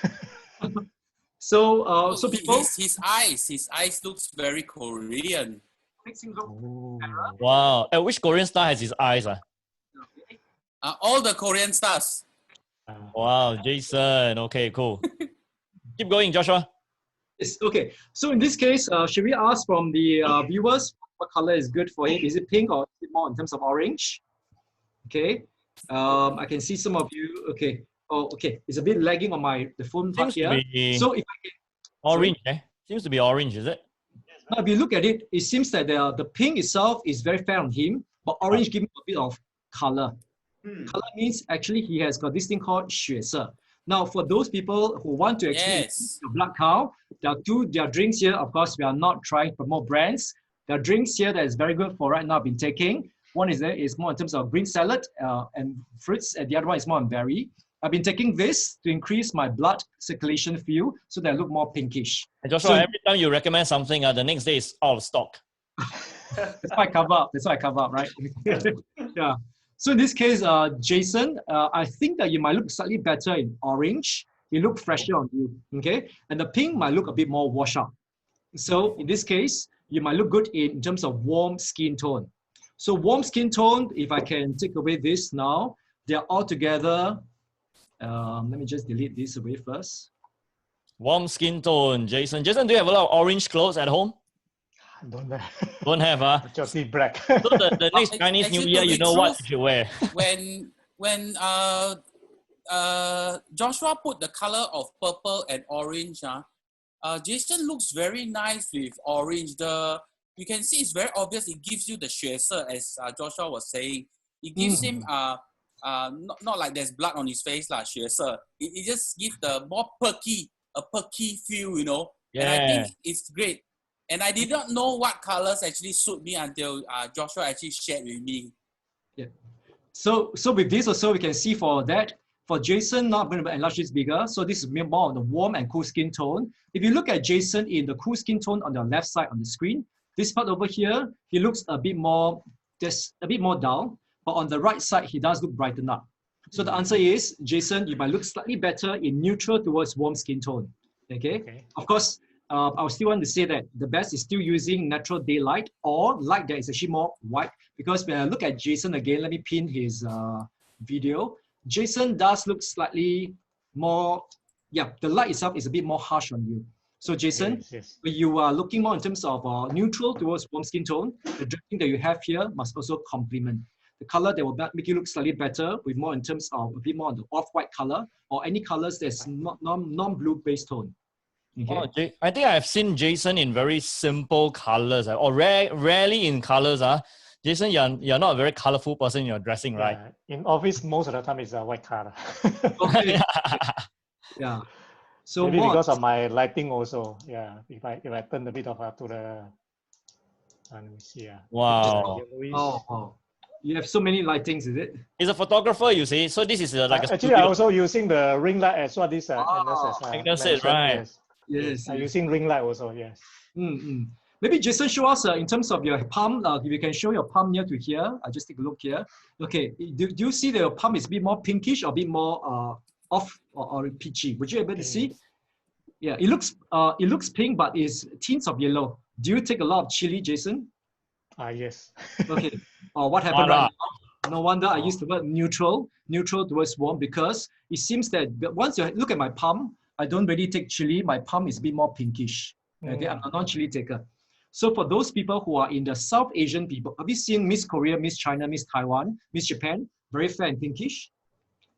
So people, his eyes looks very Korean. makes him look fairer. Wow. Which Korean star has his eyes? All the Korean stars. Wow, Jason. Okay, cool. Keep going, Joshua. Yes, okay. So in this case, should we ask from the viewers what color is good for him? Is it pink or is it more in terms of orange? Okay. I can see some of you. Okay. Oh, okay. It's a bit lagging on the phone part here. So if I can, Orange, Seems to be orange, is it? now if you look at it, it seems that the pink itself is very fair on him, but orange gives him a bit of color. Color means actually he has got this thing called 血色. Now, for those people who want to actually the blood count, there are drinks here. Of course, we are not trying to promote brands. There are drinks here that is very good for right now. I've been taking. One is more in terms of green salad and fruits, and the other one is more on berry. I've been taking this to increase my blood circulation feel so that I look more pinkish. And Joshua, So- every time you recommend something, the next day is out of stock. That's why I cover up. That's why I cover up, right? Yeah. So in this case, Jason, I think that you might look slightly better in orange. You look fresher on you, okay? And the pink might look a bit more washed out. So in this case, you might look good in terms of warm skin tone. So warm skin tone, if I can take away this now, they're all together. Let me just delete this away first. Warm skin tone, Jason. Jason, do you have a lot of orange clothes at home? I don't know. Don't have, Just see black. So the next Chinese New Actually, Year, to you be know what true, you should wear. when Joshua put the color of purple and orange, Jason looks very nice with orange. You can see it's very obvious. It gives you the 血色, as Joshua was saying. It gives him not like there's blood on his face, 血色. It just gives the more a perky feel, you know. And I Yeah. think it's great. And I did not know what colors actually suit me until Joshua actually shared with me. Yeah. So with this also, we can see for that, for Jason, now I'm going to enlarge this bigger. So this is more on the warm and cool skin tone. If you look at Jason in the cool skin tone on the left side on the screen, this part over here, he looks a bit more, just a bit more dull. But on the right side, he does look brightened up. So the answer is, Jason, you might look slightly better in neutral towards warm skin tone. Okay. Of course, I still want to say that the best is still using natural daylight or light that is actually more white. Because when I look at Jason again, let me pin his video. Jason does look slightly more, the light itself is a bit more harsh on you. So Jason, Yes. when you are looking more in terms of neutral towards warm skin tone, the dressing that you have here must also complement. The color that will make you look slightly better with more in terms of a bit more on the off-white color or any colors that's not non-blue based tone. Okay. I think I've seen Jason in very simple colors or rarely in colors. Jason, you're not a very colorful person in your dressing, right? Yeah. In office, most of the time it's a white color. Okay. Yeah. So maybe more, because of my lighting also. Yeah. If I turn a bit of to the, let me see. Wow. oh, you have so many lightings, is it? He's a photographer, you see. So this is like a actually, I'm also using the ring light as what this Agnes said, right? Yes. I'm using ring light also, yes. Maybe Jason, show us in terms of your palm. If you can show your palm near to here, I'll just take a look here. Okay, do you see that your palm is a bit more pinkish or a bit more off or peachy? Would you be able to see? Yeah, it looks pink, but it's tints of yellow. Do you take a lot of chili, Jason? Yes. Okay. What happened right now? No wonder I used the word neutral towards warm, because it seems that once you look at my palm, I don't really take chili. My palm is a bit more pinkish. Okay, I'm a non-chili taker. So for those people who are in the South Asian people, have you seen Miss Korea, Miss China, Miss Taiwan, Miss Japan? Very fair and pinkish.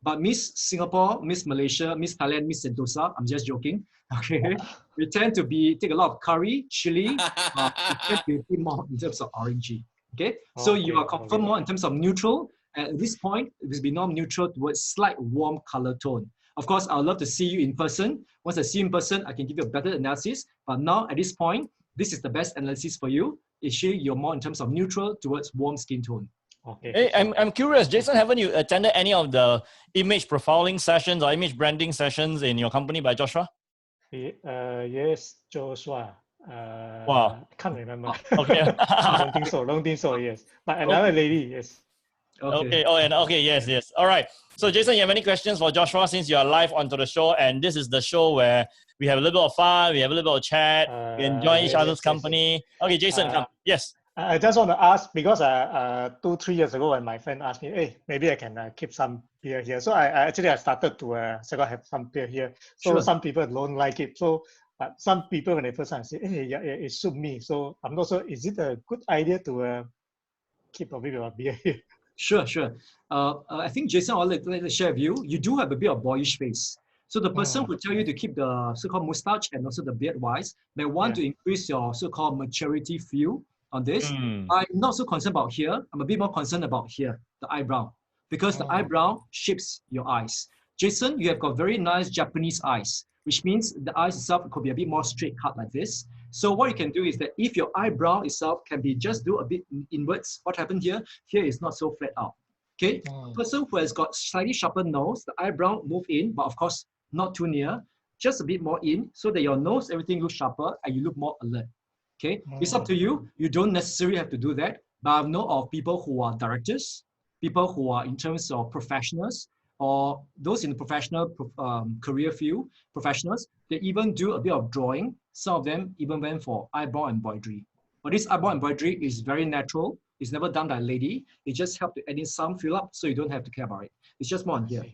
But Miss Singapore, Miss Malaysia, Miss Thailand, Miss Sentosa, I'm just joking. Okay, we tend to take a lot of curry, chili, we tend to be more in terms of orangey. Okay, so you are confirmed more in terms of neutral. At this point, it will be neutral towards slight warm color tone. Of course, I'd love to see you in person. Once I see you in person, I can give you a better analysis. But now, at this point, this is the best analysis for you. Actually, you're more in terms of neutral towards warm skin tone. Okay. Hey, I'm curious, Jason, haven't you attended any of the image profiling sessions or image branding sessions in your company by Joshua? Yes, Joshua. Wow. I can't remember. Okay. Don't think so, yes. But another lady, yes. Okay. Yes. All right. So Jason, you have any questions for Joshua since you are live onto the show, and this is the show where we have a little bit of fun, we have a little bit of chat, we enjoy each other's company. Okay, Jason, come. Yes. I just want to ask, because 2-3 years ago when my friend asked me, hey, maybe I can keep some beer here. So I started to have some beer here. So some people don't like it. So some people, when they first time say, hey, yeah, it suits me. So I'm not sure, is it a good idea to keep a bit of beer here? Sure. I think, Jason, I'll let me share with you. You do have a bit of boyish face. So the person who tell you to keep the so-called mustache and also the beard wise may want to increase your so-called maturity feel on this. I'm not so concerned about here. I'm a bit more concerned about here, the eyebrow, because the eyebrow shapes your eyes. Jason, you have got very nice Japanese eyes, which means the eyes itself could be a bit more straight cut like this. So what you can do is that if your eyebrow itself can be just do a bit inwards, what happened here? Here is not so flat out. Okay, person who has got slightly sharper nose, the eyebrow move in, but of course not too near, just a bit more in, so that your nose, everything looks sharper and you look more alert. Okay, it's up to you. You don't necessarily have to do that, but I know of people who are directors, people who are in terms of professionals, or those in the professional career field, professionals, they even do a bit of drawing. Some of them even went for eyebrow embroidery. But this eyebrow embroidery is very natural. It's never done by a lady. It just helps to add in some fill up so you don't have to care about it. It's just more on here.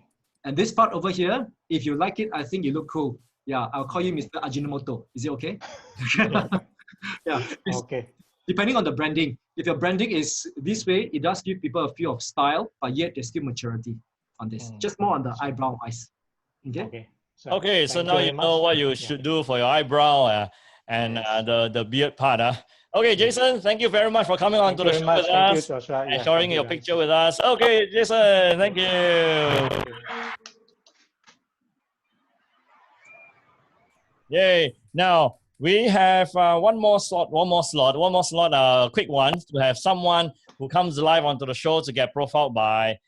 And this part over here, if you like it, I think you look cool. Yeah, I'll call you Mr. Ajinomoto. Is it okay? Yeah. Okay. Depending on the branding. If your branding is this way, it does give people a feel of style, but yet there's still maturity on this. Just more on the eyebrow eyes. Okay? Okay. Okay, so now you know what you should do for your eyebrow and the beard part. Okay, Jason, thank you very much for coming on to the show with us and sharing your picture with us. Okay, Jason, thank you. Yay. Now, we have one more slot, a quick one, to have someone who comes live onto the show to get profiled by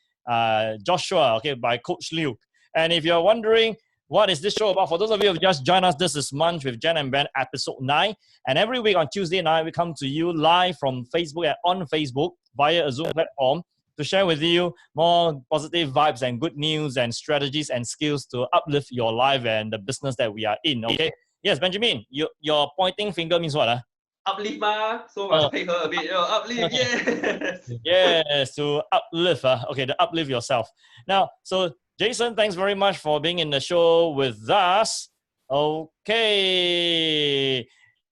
Joshua, okay, by Coach Liu. And if you're wondering, what is this show about? For those of you who have just joined us, this is Munch with Jen and Ben, episode 9. And every week on Tuesday night, we come to you live from Facebook and on Facebook via a Zoom platform to share with you more positive vibes and good news and strategies and skills to uplift your life and the business that we are in, okay? Yes, Benjamin, your pointing finger means what? Uplift, so must pay her a bit. Uplift, yes. Yes, to uplift. Okay, to uplift yourself. Now, so Jason, thanks very much for being in the show with us. Okay.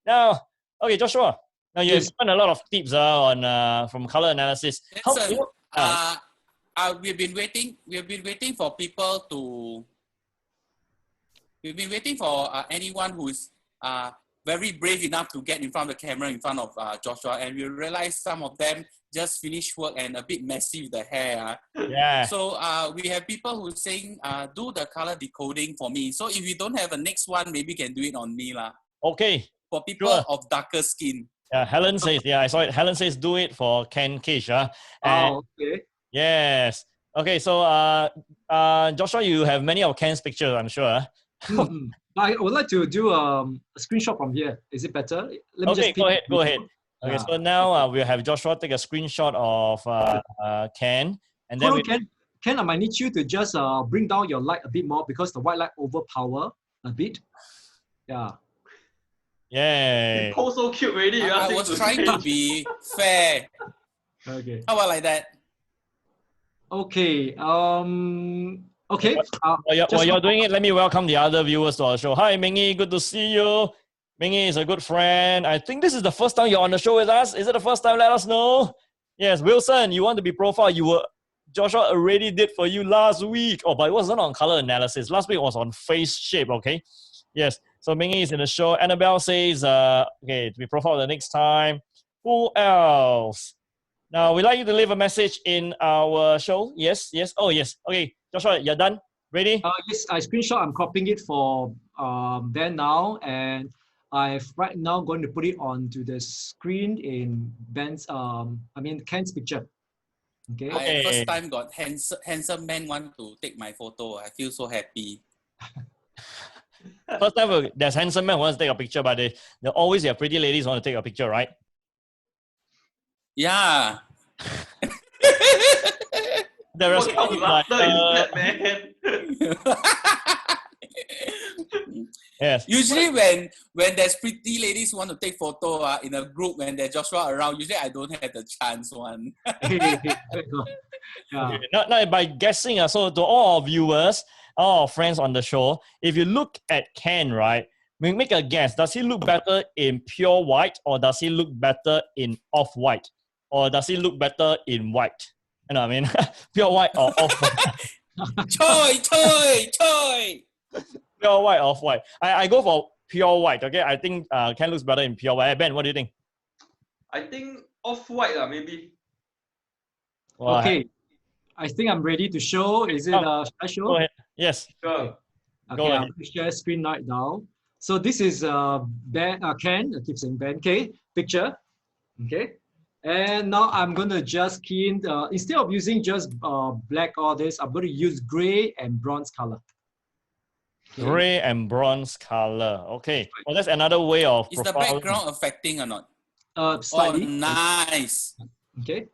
Now, okay, Joshua. Now you've given a lot of tips on from color analysis. We've been waiting for people to. We've been waiting for anyone who's very brave enough to get in front of the camera in front of Joshua, and we realized some of them just finished work and a bit messy with the hair. Yeah. So we have people who are saying, do the color decoding for me. So if you don't have a next one, maybe you can do it on me. Okay. For people of darker skin. Yeah, Helen says, I saw it. Helen says, do it for Ken Kish. Okay. Yes. Okay, so Joshua, you have many of Ken's pictures, I'm sure. I would like to do a screenshot from here. Is it better? Let me go ahead. Okay, so now we'll have Joshua take a screenshot of Ken. And then Ken, I might need you to just bring down your light a bit more because the white light overpower a bit. Yeah. Yay. You pose so cute already. I was trying to be fair. Okay. How about like that? Okay. Okay. While you're doing it, let me welcome the other viewers to our show. Hi, Mingy. Good to see you. Mingy is a good friend. I think this is the first time you're on the show with us. Is it the first time? Let us know. Yes, Wilson, you want to be profiled. Joshua already did for you last week. Oh, but it wasn't on color analysis. Last week was on face shape, okay? Yes, so Mingy is in the show. Annabelle says, okay, to be profiled the next time. Who else? Now, we'd like you to leave a message in our show. Yes. Oh, yes. Okay, Joshua, you're done? Ready? Yes, I screenshot. I'm copying it for Ben now. And I've right now going to put it onto the screen in Ken's picture. Okay. I first time got handsome man want to take my photo. I feel so happy. First time there's handsome man who wants to take a picture, but they always have pretty ladies who want to take a picture, right? Yeah. The response is like, yes. Usually when there's pretty ladies who want to take photo in a group when there's Joshua around, usually I don't have the chance one. Yeah. Okay, now by guessing, so to all our viewers, all our friends on the show, if you look at Ken, right, we make a guess. Does he look better in pure white or does he look better in off-white? Or does he look better in white? You know what I mean? Pure white or off-white? Choi! Pure white, off-white. I go for pure white, okay? I think Ken looks better in pure white. Ben, what do you think? I think off-white, maybe. Well, okay. I think I'm ready to show. Is it should I show? Go ahead. Yes. Sure. Okay, I'm going to share screen right now. So this is Ben, Ken, I keep saying Ben, okay, picture. Okay. And now I'm going to just key in, instead of using just black or this, I'm going to use gray and bronze color. Okay. Gray and bronze color. Okay. Well, that's another way of Is the background affecting or not? Slightly. Oh, nice. Okay.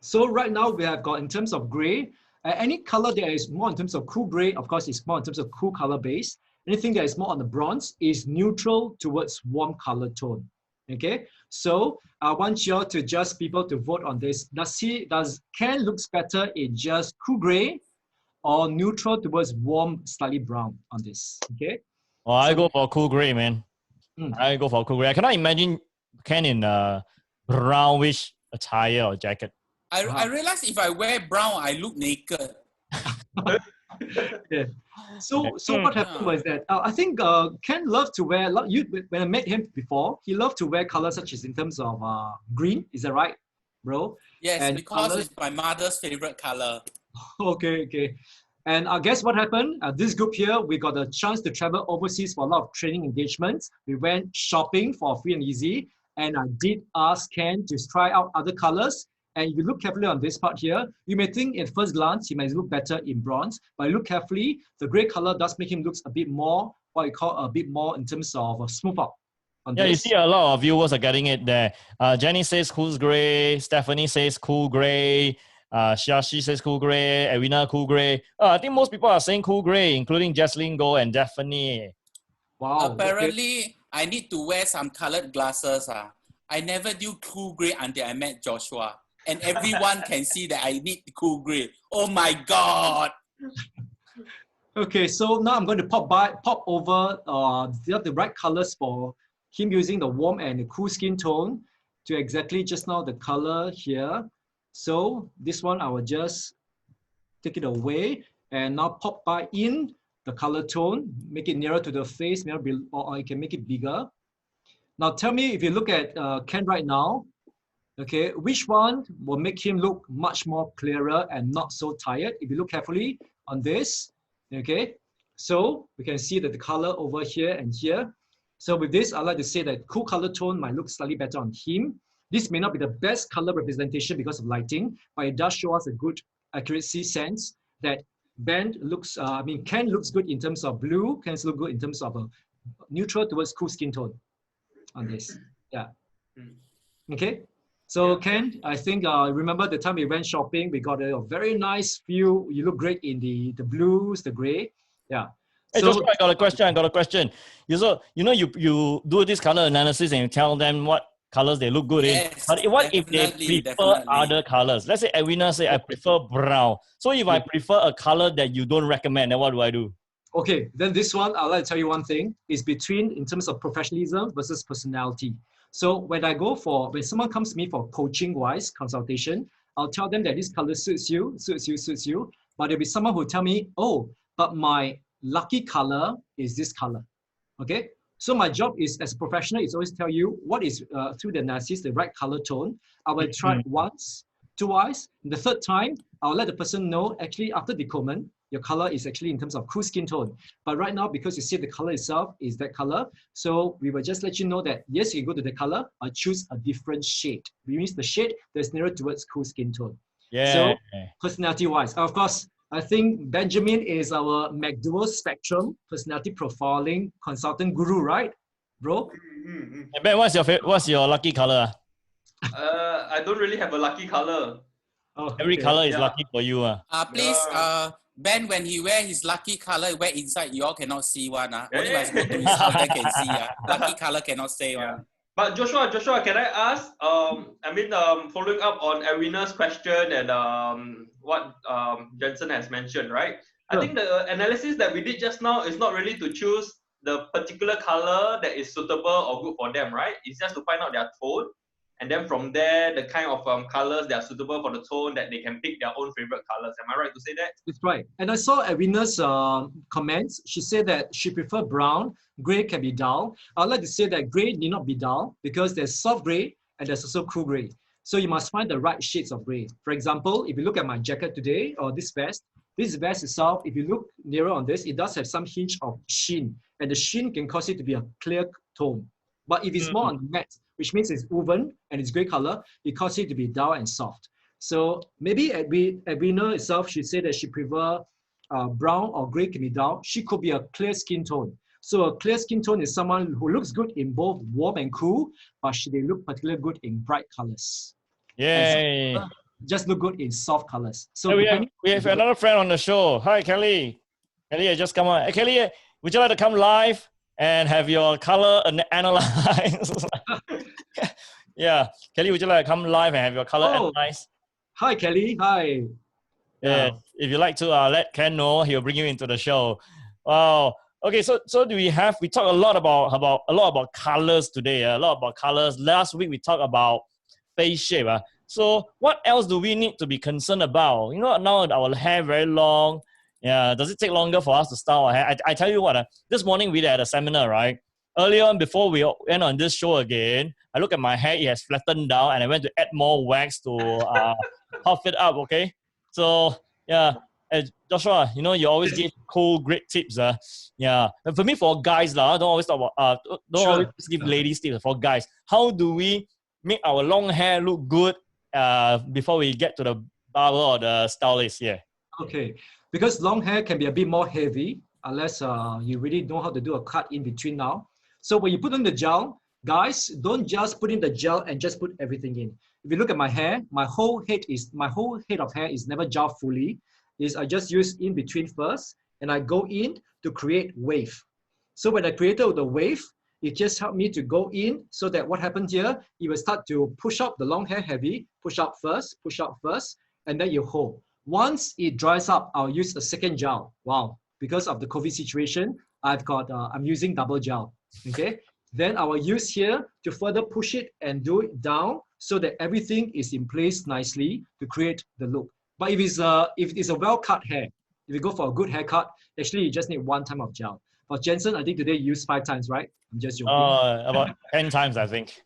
So right now we have got in terms of gray, any color that is more in terms of cool gray, of course, is more in terms of cool color base. Anything that is more on the bronze is neutral towards warm color tone. Okay. So I want you all to just people to vote on this. Does Ken looks better in just cool gray or neutral towards warm, slightly brown on this? Okay. Oh, I go for cool gray, man. Mm. I go for cool gray. I cannot imagine Ken in a brownish attire or jacket. I realize if I wear brown, I look naked. Yeah. So what happened was that I think Ken loved to wear. When I met him before, he loved to wear colors such as in terms of green. Is that right, bro? Yes, And because colors- it's my mother's favorite color. Okay. And guess what happened? This group here, we got a chance to travel overseas for a lot of training engagements. We went shopping for free and easy, and I did ask Ken to try out other colors. And if you look carefully on this part here, you may think at first glance he might look better in bronze, but look carefully, the gray color does make him look a bit more, what you call a bit more in terms of a smooth out. Yeah, you see a lot of viewers are getting it there. Jenny says cool gray. Stephanie says cool gray. Shashi says cool gray. Edwina cool gray. I think most people are saying cool gray, including Jesslyn Go and Daphne. Wow. Apparently, I need to wear some colored glasses. I never do cool gray until I met Joshua. And everyone can see that I need cool gray. Oh my God. Okay, so now I'm going to pop over the right colors for him using the warm and the cool skin tone to exactly just now the color here. So this one, I will just take it away and now pop by in the color tone, make it nearer to the face, or you can make it bigger. Now tell me if you look at Ken right now, okay, which one will make him look much more clearer and not so tired? If you look carefully on this, okay, so we can see that the color over here and here. So with this, I like to say that cool color tone might look slightly better on him. This may not be the best color representation because of lighting, but it does show us a good accuracy sense that Ken looks good in terms of blue, Ken look good in terms of a neutral towards cool skin tone on this. Yeah. Okay. So Ken, I think remember the time we went shopping, we got a very nice view. You look great in the blues, the gray. Yeah. Hey, So, Joshua, I got a question. You do this color analysis and you tell them what colors they look good in. Yes, But what if they definitely, prefer definitely. other colors? Let's say Edwina say I prefer brown. So if I prefer a color that you don't recommend, then what do I do? okay, then this one, I'd like to tell you one thing, is between in terms of professionalism versus personality. So when someone comes to me for coaching-wise consultation, I'll tell them that this color suits you. But there'll be someone who tell me, oh, but my lucky color is this color. Okay? So my job is, as a professional, is always tell you what is, through the analysis, the right color tone. I will try it once, twice. The third time, I'll let the person know, actually, after decodement, your color is actually in terms of cool skin tone. But right now, because you see the color itself is that color, so we will just let you know that, yes, you go to the color, or choose a different shade. We use the shade that's nearer towards cool skin tone. Yeah. So, personality-wise, of course, I think Benjamin is our McDual Spectrum personality profiling consultant guru, right, bro? Hey, Ben, what's your lucky color? I don't really have a lucky color. Oh, Every okay. color is Yeah. lucky for you. Please, Ben, when he wear his lucky color, wear inside, you all cannot see one. Only must go to his house, then can see. Lucky color cannot say one. But Joshua, can I ask? Following up on Edwina's question and what Jensen has mentioned, right? I think the analysis that we did just now is not really to choose the particular color that is suitable or good for them, right? It's just to find out their tone. And then from there, the kind of colors that are suitable for the tone that they can pick their own favorite colors. Am I right to say that? That's right. And I saw Edwina's comments. She said that she prefer brown. Gray can be dull. I'd like to say that gray need not be dull because there's soft gray and there's also cool gray. So you must find the right shades of gray. For example, if you look at my jacket today or this vest itself, if you look nearer on this, it does have some hint of sheen. And the sheen can cause it to be a clear tone. But if it's more on matte which means it's woven and it's gray color, it causes it to be dull and soft. So maybe Edwina itself, she said that she prefer brown or gray can be dull. She could be a clear skin tone. So a clear skin tone is someone who looks good in both warm and cool, but they look particularly good in bright colors. Yay! Just look good in soft colors. So Hey, we have another friend on the show. Hi, Kelly. Kelly, I just come on. Hey, Kelly, would you like to come live and have your color analyzed? Yeah, Kelly, would you like to come live and have your color analyzed? Hi, Kelly. Hi. Yeah, if you like to let Ken know, he'll bring you into the show. Wow. Okay, so we talk a lot about colors today. A lot about colors. Last week we talked about face shape. So what else do we need to be concerned about? You know, now our hair very long. Yeah, does it take longer for us to style our hair? I tell you what, this morning we had a seminar, right? Earlier on, before we went on this show again, I look at my hair, it has flattened down, and I went to add more wax to puff it up, okay? So, yeah, Joshua, you know, you always give cool, great tips. Yeah, and for me, for guys, don't always talk about, always give ladies tips. For guys, how do we make our long hair look good before we get to the barber or the stylist? Yeah. Okay, because long hair can be a bit more heavy unless you really know how to do a cut in between now. So when you put on the gel, guys, don't just put in the gel and just put everything in. If you look at my hair, my whole head of hair is never gel fully. I just use in between first, and I go in to create wave. So when I created the wave, it just helped me to go in so that what happened here, it will start to push up the long hair heavy, push up first, and then you hold. Once it dries up, I'll use a second gel. Wow, because of the COVID situation, I'm using double gel, okay? Then I will use here to further push it and do it down so that everything is in place nicely to create the look. But if it's a well-cut hair, if you go for a good haircut, actually you just need one time of gel. For Jensen, I think today you used 5 times, right? I'm just joking. About 10 times, I think.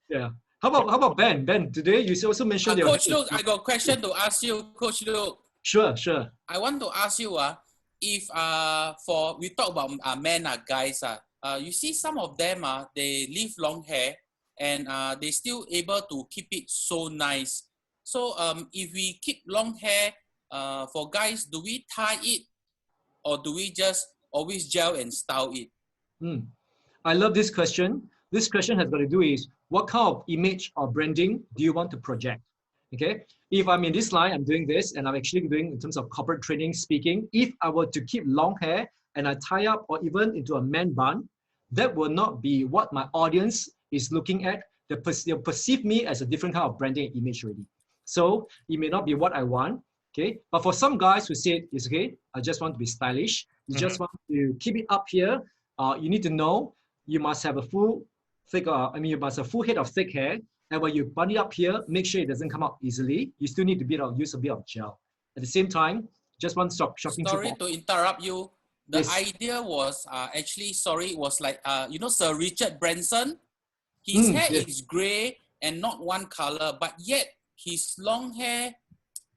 Yeah. How about Ben? Ben, today you also mentioned Coach Luke, I got a question to ask you, Coach Luke. Sure. I want to ask you, if we talk about men or guys, you see some of them they leave long hair and they still able to keep it so nice. So if we keep long hair for guys, do we tie it or do we just always gel and style it? I love this question. This question has got to do is what kind of image or branding do you want to project? Okay. If I'm in this line, I'm doing this, and I'm actually doing in terms of corporate training, speaking. If I were to keep long hair and I tie up or even into a man bun, that will not be what my audience is looking at. They'll perceive me as a different kind of branding image already. So it may not be what I want. Okay. But for some guys who say it's okay, I just want to be stylish. You just want to keep it up here. You need to know you must have a full head of thick hair. And when you bun it up here, make sure it doesn't come out easily. You still need to use a bit of gel. At the same time, just one shocking. Sorry to interrupt you. The idea was was like, Sir Richard Branson. His hair is gray and not one color, but yet his long hair,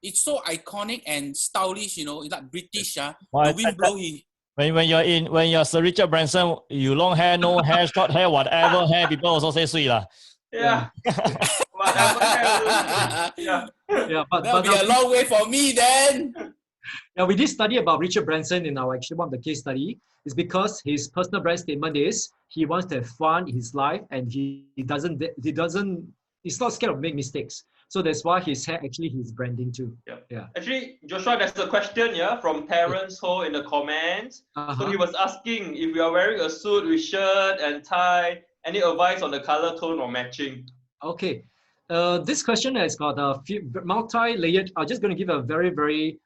it's so iconic and stylish, it's like British. The wind blow him. When you're Sir Richard Branson, you long hair, no hair, short hair, whatever hair, people also say sweet lah. Yeah. But that'll be a long way for me then. Now, we did study about Richard Branson in one of the case study. It's because his personal brand statement is he wants to have fun in his life, and he's not scared of making mistakes. So that's why his hair actually his branding too. Yeah. Actually, Joshua, there's a question from Terence Ho in the comments. So he was asking if we are wearing a suit with shirt and tie, any advice on the color tone or matching? Okay. This question has got a few multi-layered. I'm just going to give a very, very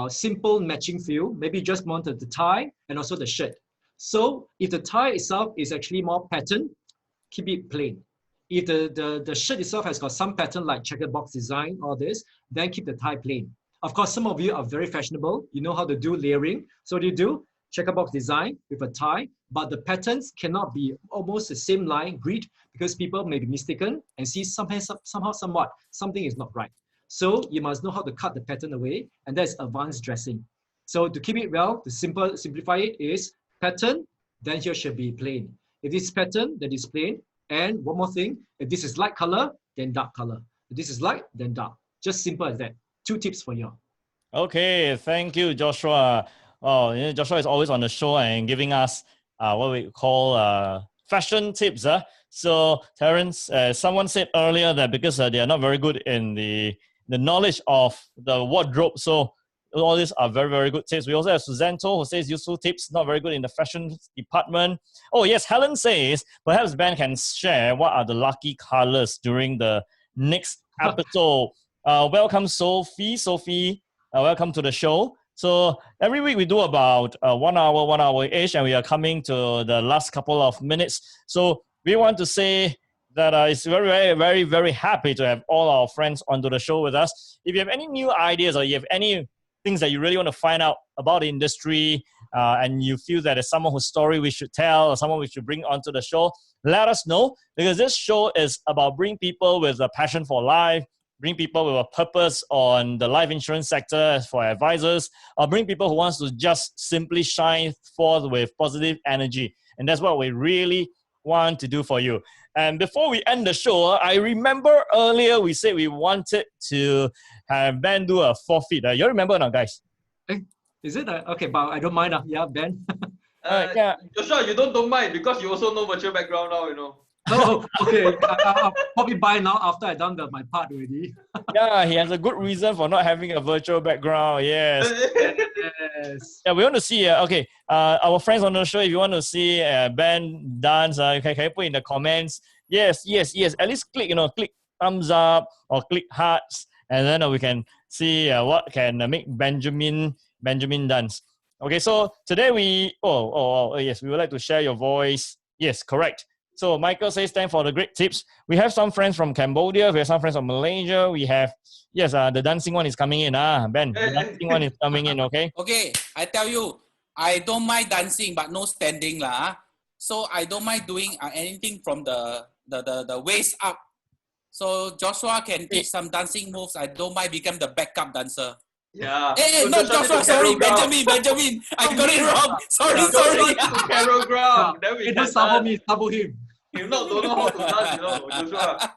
simple matching feel. Maybe just wanted the tie and also the shirt. So if the tie itself is actually more pattern, keep it plain. If the shirt itself has got some pattern like checkered box design or this, then keep the tie plain. Of course, some of you are very fashionable. You know how to do layering. So what do you do? Checkered box design with a tie, but the patterns cannot be almost the same line grid because people may be mistaken and see somewhat something is not right. So you must know how to cut the pattern away, and that's advanced dressing. So to keep it well, to simplify it is pattern, then here should be plain. If it's pattern that is plain, And one more thing, if this is light color, then dark color. If this is light, then dark. Just simple as that. 2 tips for you. Okay, thank you, Joshua. Oh, Joshua is always on the show and giving us what we call fashion tips. So, Terence, someone said earlier that because they are not very good in the knowledge of the wardrobe, so all these are very, very good tips. We also have Suzanto who says useful tips, not very good in the fashion department. Oh, yes, Helen says perhaps Ben can share what are the lucky colors during the next episode. Welcome, Sophie. Sophie, welcome to the show. So every week we do about 1 hour-ish, and we are coming to the last couple of minutes. So we want to say that it's very, very, very, very happy to have all our friends onto the show with us. If you have any new ideas or you have any things that you really want to find out about the industry, and you feel that there's someone whose story we should tell or someone we should bring onto the show, let us know, because this show is about bringing people with a passion for life, bring people with a purpose on the life insurance sector for advisors, or bring people who wants to just simply shine forth with positive energy. And that's what we really want to do for you. And before we end the show, I remember earlier we said we wanted to have Ben do a forfeit. You remember or not, guys? Is it? Okay, but I don't mind. Yeah, Ben. Yeah. Joshua, you don't mind because you also know virtual background now, you know. Oh, okay. I'll probably buy now after I've done my part already. Yeah, he has a good reason for not having a virtual background. Yes. Yes. Yeah, we want to see. Our friends on the show, if you want to see Ben dance, can you put in the comments? Yes. At least click thumbs up or click hearts, and then we can see what can make Benjamin dance. Okay, so today we yes, we would like to share your voice. Yes, correct. So Michael says thanks for the great tips. We have some friends from Cambodia. We have some friends from Malaysia. We have, the dancing one is coming in. Ben, the dancing one is coming in, okay? Okay, I tell you, I don't mind dancing, but no standing lah. So I don't mind doing anything from the waist up. So Joshua can teach some dancing moves. I don't mind become the backup dancer. Yeah. Hey, not Joshua, sorry, Benjamin. I got it wrong. Sorry. Carol ground. Then we can sabo him. You don't know how to dance, Joshua.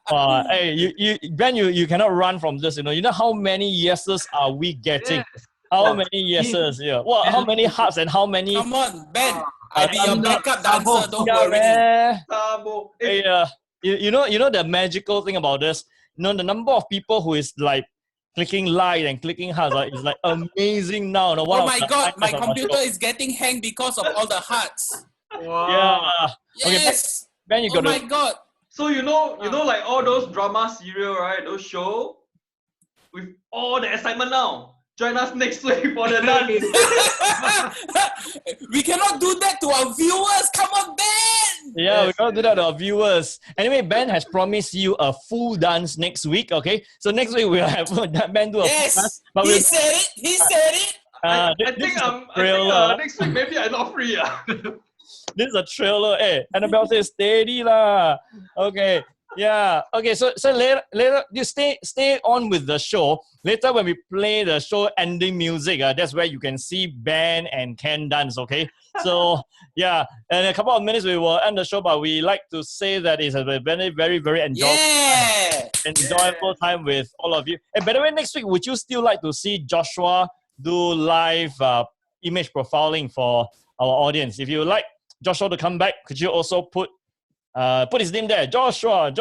Hey, Ben, you cannot run from this. You know how many yeses are we getting? Yes. How many yeses? Yeah. Well, how many hearts and how many? Come on, Ben. I'll be your backup dancer. Don't worry. Sabo. Hey, you know the magical thing about this. The number of people who is like clicking like and clicking hearts is like amazing now. Oh my God, my computer is getting hanged because of all the hearts. Wow. Yeah. Yes. Okay, Ben, you got my God. So you know like all those drama serial, right? Those show with all the excitement now. Join us next week for the dance. We cannot do that to our viewers. Come on, Ben. Yeah, we gotta do that to our viewers. Anyway, Ben has promised you a full dance next week. Okay, so next week we'll have Ben do a full dance. But he said it. I think next week maybe I'm not free. This is a thriller. Hey, Annabelle says steady lah. Okay. Yeah. Okay. So later you stay on with the show. Later when we play the show ending music, that's where you can see Ben and Ken dance. Okay. So yeah, in a couple of minutes we will end the show, but we like to say that it's a very, very, very enjoyable time with all of you. And by the way, next week would you still like to see Joshua do live image profiling for our audience? If you like Joshua to come back, could you also put his name there? Joshua.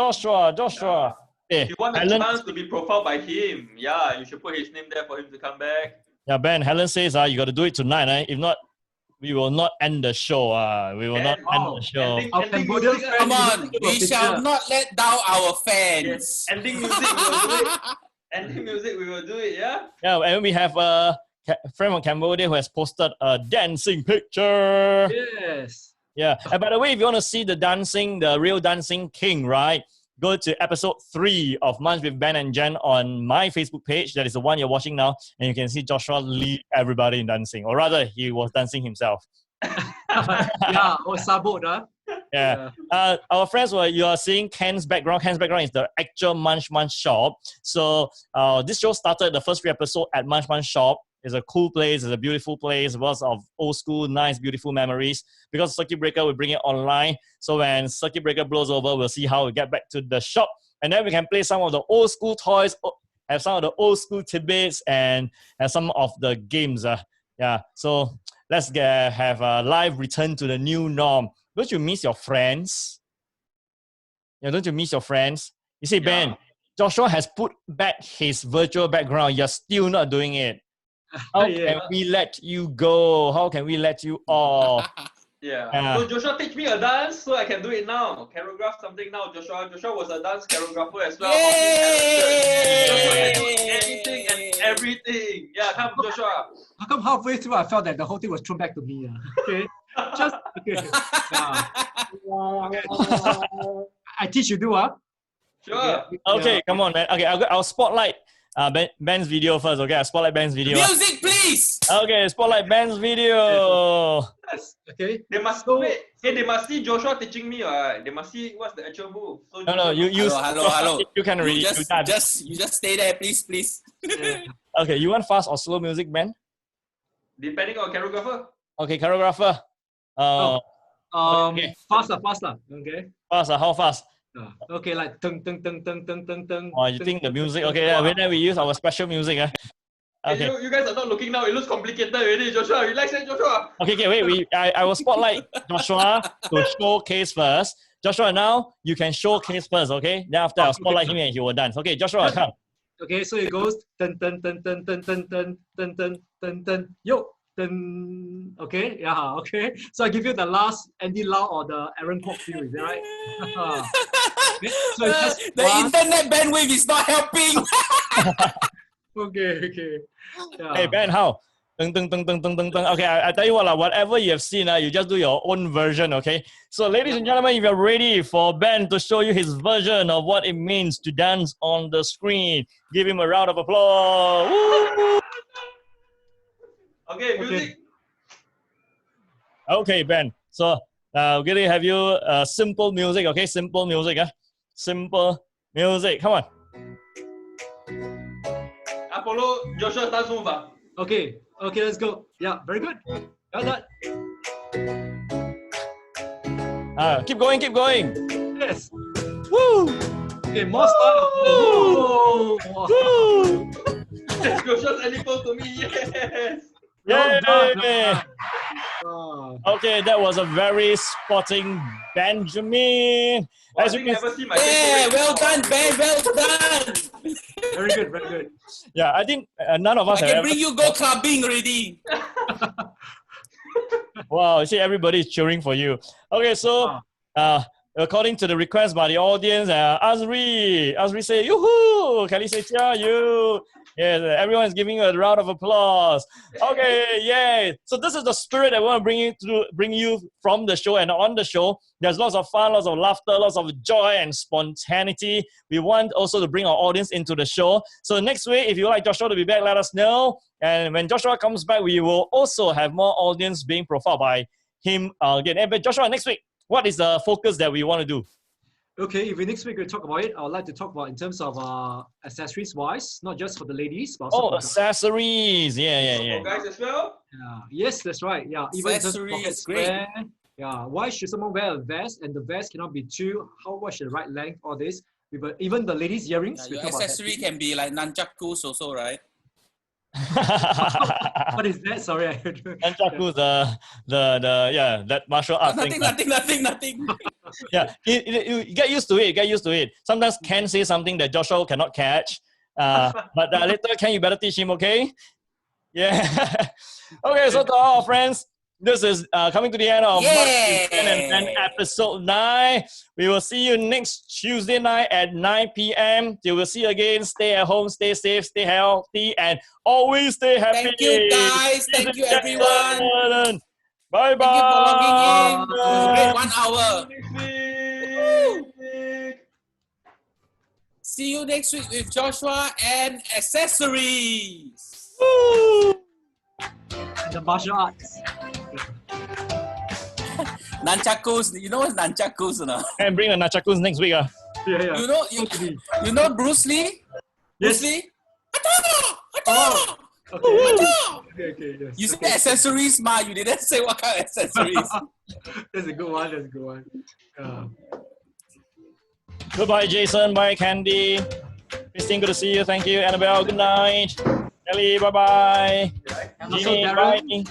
If you want a chance to be profiled by him, you should put his name there for him to come back. Yeah, Ben, Helen says you got to do it tonight. If not, we will not end the show. We will not end the show. Come on, we shall not let down our fans. Yes. Ending music, we will do it. Ending music, we will do it, yeah? Yeah, and we have a friend from Cambodia who has posted a dancing picture. Yes. Yeah, and by the way, if you want to see the real dancing king, right? Go to episode 3 of Munch with Ben and Jen on my Facebook page. That is the one you're watching now. And you can see Joshua lead everybody in dancing. Or rather, he was dancing himself. sabot, huh? Yeah. Our friends, you are seeing Ken's background. Ken's background is the actual Munch shop. So this show started the first 3 episodes at Munch shop. It's a cool place. It's a beautiful place. Lots of old school, nice, beautiful memories. Because Circuit Breaker will bring it online. So when Circuit Breaker blows over, we'll see how we get back to the shop. And then we can play some of the old school toys, have some of the old school tidbits, and have some of the games. Yeah. So let's have a live return to the new norm. Don't you miss your friends? Yeah, don't you miss your friends? You see, Ben, Joshua has put back his virtual background. You're still not doing it. How can we let you go? How can we let you off? So Joshua, teach me a dance so I can do it now. Choreograph something now, Joshua. Joshua was a dance choreographer as well. Anything and everything. Yeah, come Joshua. How come halfway through I felt that the whole thing was thrown back to me? Okay, just okay. I teach you do Sure. Okay, come on, man. Okay, I'll spotlight Ben's video first. Okay, I'll spotlight Ben's video. Music, please. Okay, spotlight Ben's video. Yes. Okay. They must wait. Hey, they must see Joshua teaching me. They must see what's the actual move. So No, you Hello. You can read. You just stay there, please. Okay, you want fast or slow music, Ben? Depending on choreographer. Okay, choreographer. Okay. Faster. Okay. Faster, how fast? Okay, like tung. Oh, you think the music? Okay, then we use our special music. Okay. Hey, you guys are not looking now. It looks complicated already, Joshua. Relax, Joshua. Okay, wait. I will spotlight Joshua to showcase first. Joshua, now you can showcase first, okay? Then after I'll spotlight him and he will dance. Okay, Joshua, come. Okay, so it goes dun. Yo. Okay, yeah, okay. So I give you the last Andy Lau or the Aaron Kwok feel, is that right? Okay, so it's just the internet bandwidth is not helping. Okay. Yeah. Hey Ben, how? Okay, I tell you what, whatever you have seen, you just do your own version, okay? So ladies and gentlemen, if you're ready for Ben to show you his version of what it means to dance on the screen, give him a round of applause. Woo! Okay, music. Okay, Ben. So we're going to have you simple music, okay? Simple music. Simple music. Come on. I follow Joshua's dance move. Okay, let's go. Yeah, very good. Well done. Keep going. Yes. Woo! Okay, more style. Woo! Woo! Joshua's equal to me. Yes. Yay! Oh. Okay, that was a very sporting Benjamin. As you can see my well done, Ben. Well done. Very good. Yeah, I think none of us I can bring you go clubbing already. Wow, see, everybody is cheering for you. Okay, so according to the request by the audience, Azri say, yoo-hoo! Kelly say, yeah, you. Yes, everyone is giving you a round of applause. Okay, yay. So this is the spirit that we want to bring you from the show. And on the show, there's lots of fun, lots of laughter, lots of joy and spontaneity. We want also to bring our audience into the show. So next week, if you would like Joshua to be back, let us know. And when Joshua comes back, we will also have more audience being profiled by him again. But Joshua, next week, what is the focus that we want to do? Okay, if we next week we talk about it, I would like to talk about in terms of accessories wise, not just for the ladies, but also for accessories. Yeah. For guys as well? Yeah. Yes, that's right. Yeah. Even in terms of pocket square. Yeah. Why should someone wear a vest and the vest cannot be too, what should the right length, all this. Even the ladies' earrings. Your accessory can be like nunchakus also, right? What is that? Sorry. Nunchaku, that martial art thing. Nothing. Yeah, you get used to it. Sometimes Ken say something that Joshua cannot catch. But later, Ken, you better teach him, okay? Yeah. Okay, so to all our friends, this is coming to the end of March 10 and 10 episode 9. We will see you next Tuesday night at 9 p.m. Till we'll see you again. Stay at home, stay safe, stay healthy, and always stay happy. Thank you, guys. Thank you, everyone. Bye-bye. Thank you for logging in. Great 1 hour. See you next week with Joshua and accessories. Woo! The martial arts. Nunchakus. You know what's nunchakus or not? And bring the nunchakus next week. Yeah. You know Bruce Lee? Yes. Bruce Lee? Oh, okay. Okay, yes. You said accessories, ma. You didn't say what kind of accessories. That's a good one. That's a good one. Goodbye, Jason. Bye, Candy. Christine, good to see you. Thank you. Annabelle, good night. Ellie, bye-bye. And also Jeannie, Darren.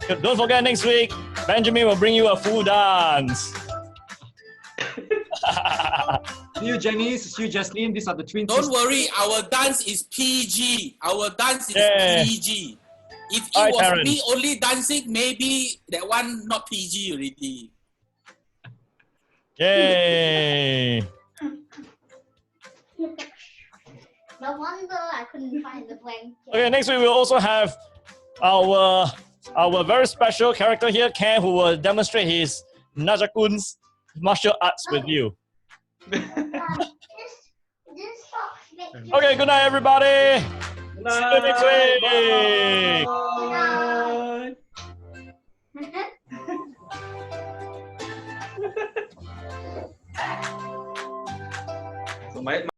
bye. Don't forget, next week, Benjamin will bring you a full dance. See you, Jenny. See you, Jasmine. These are the twins. Don't worry, our dance is PG. Our dance is Yeah. PG. If it Alright, was Aaron. me only dancing, maybe that one not PG already. Yay! No wonder I couldn't find the blanket. Okay, next week we'll also have our very special character here, Ken, who will demonstrate his Najakun's martial arts with you. This socks make you Okay, good night, everybody. Good See you next week. Bye. So my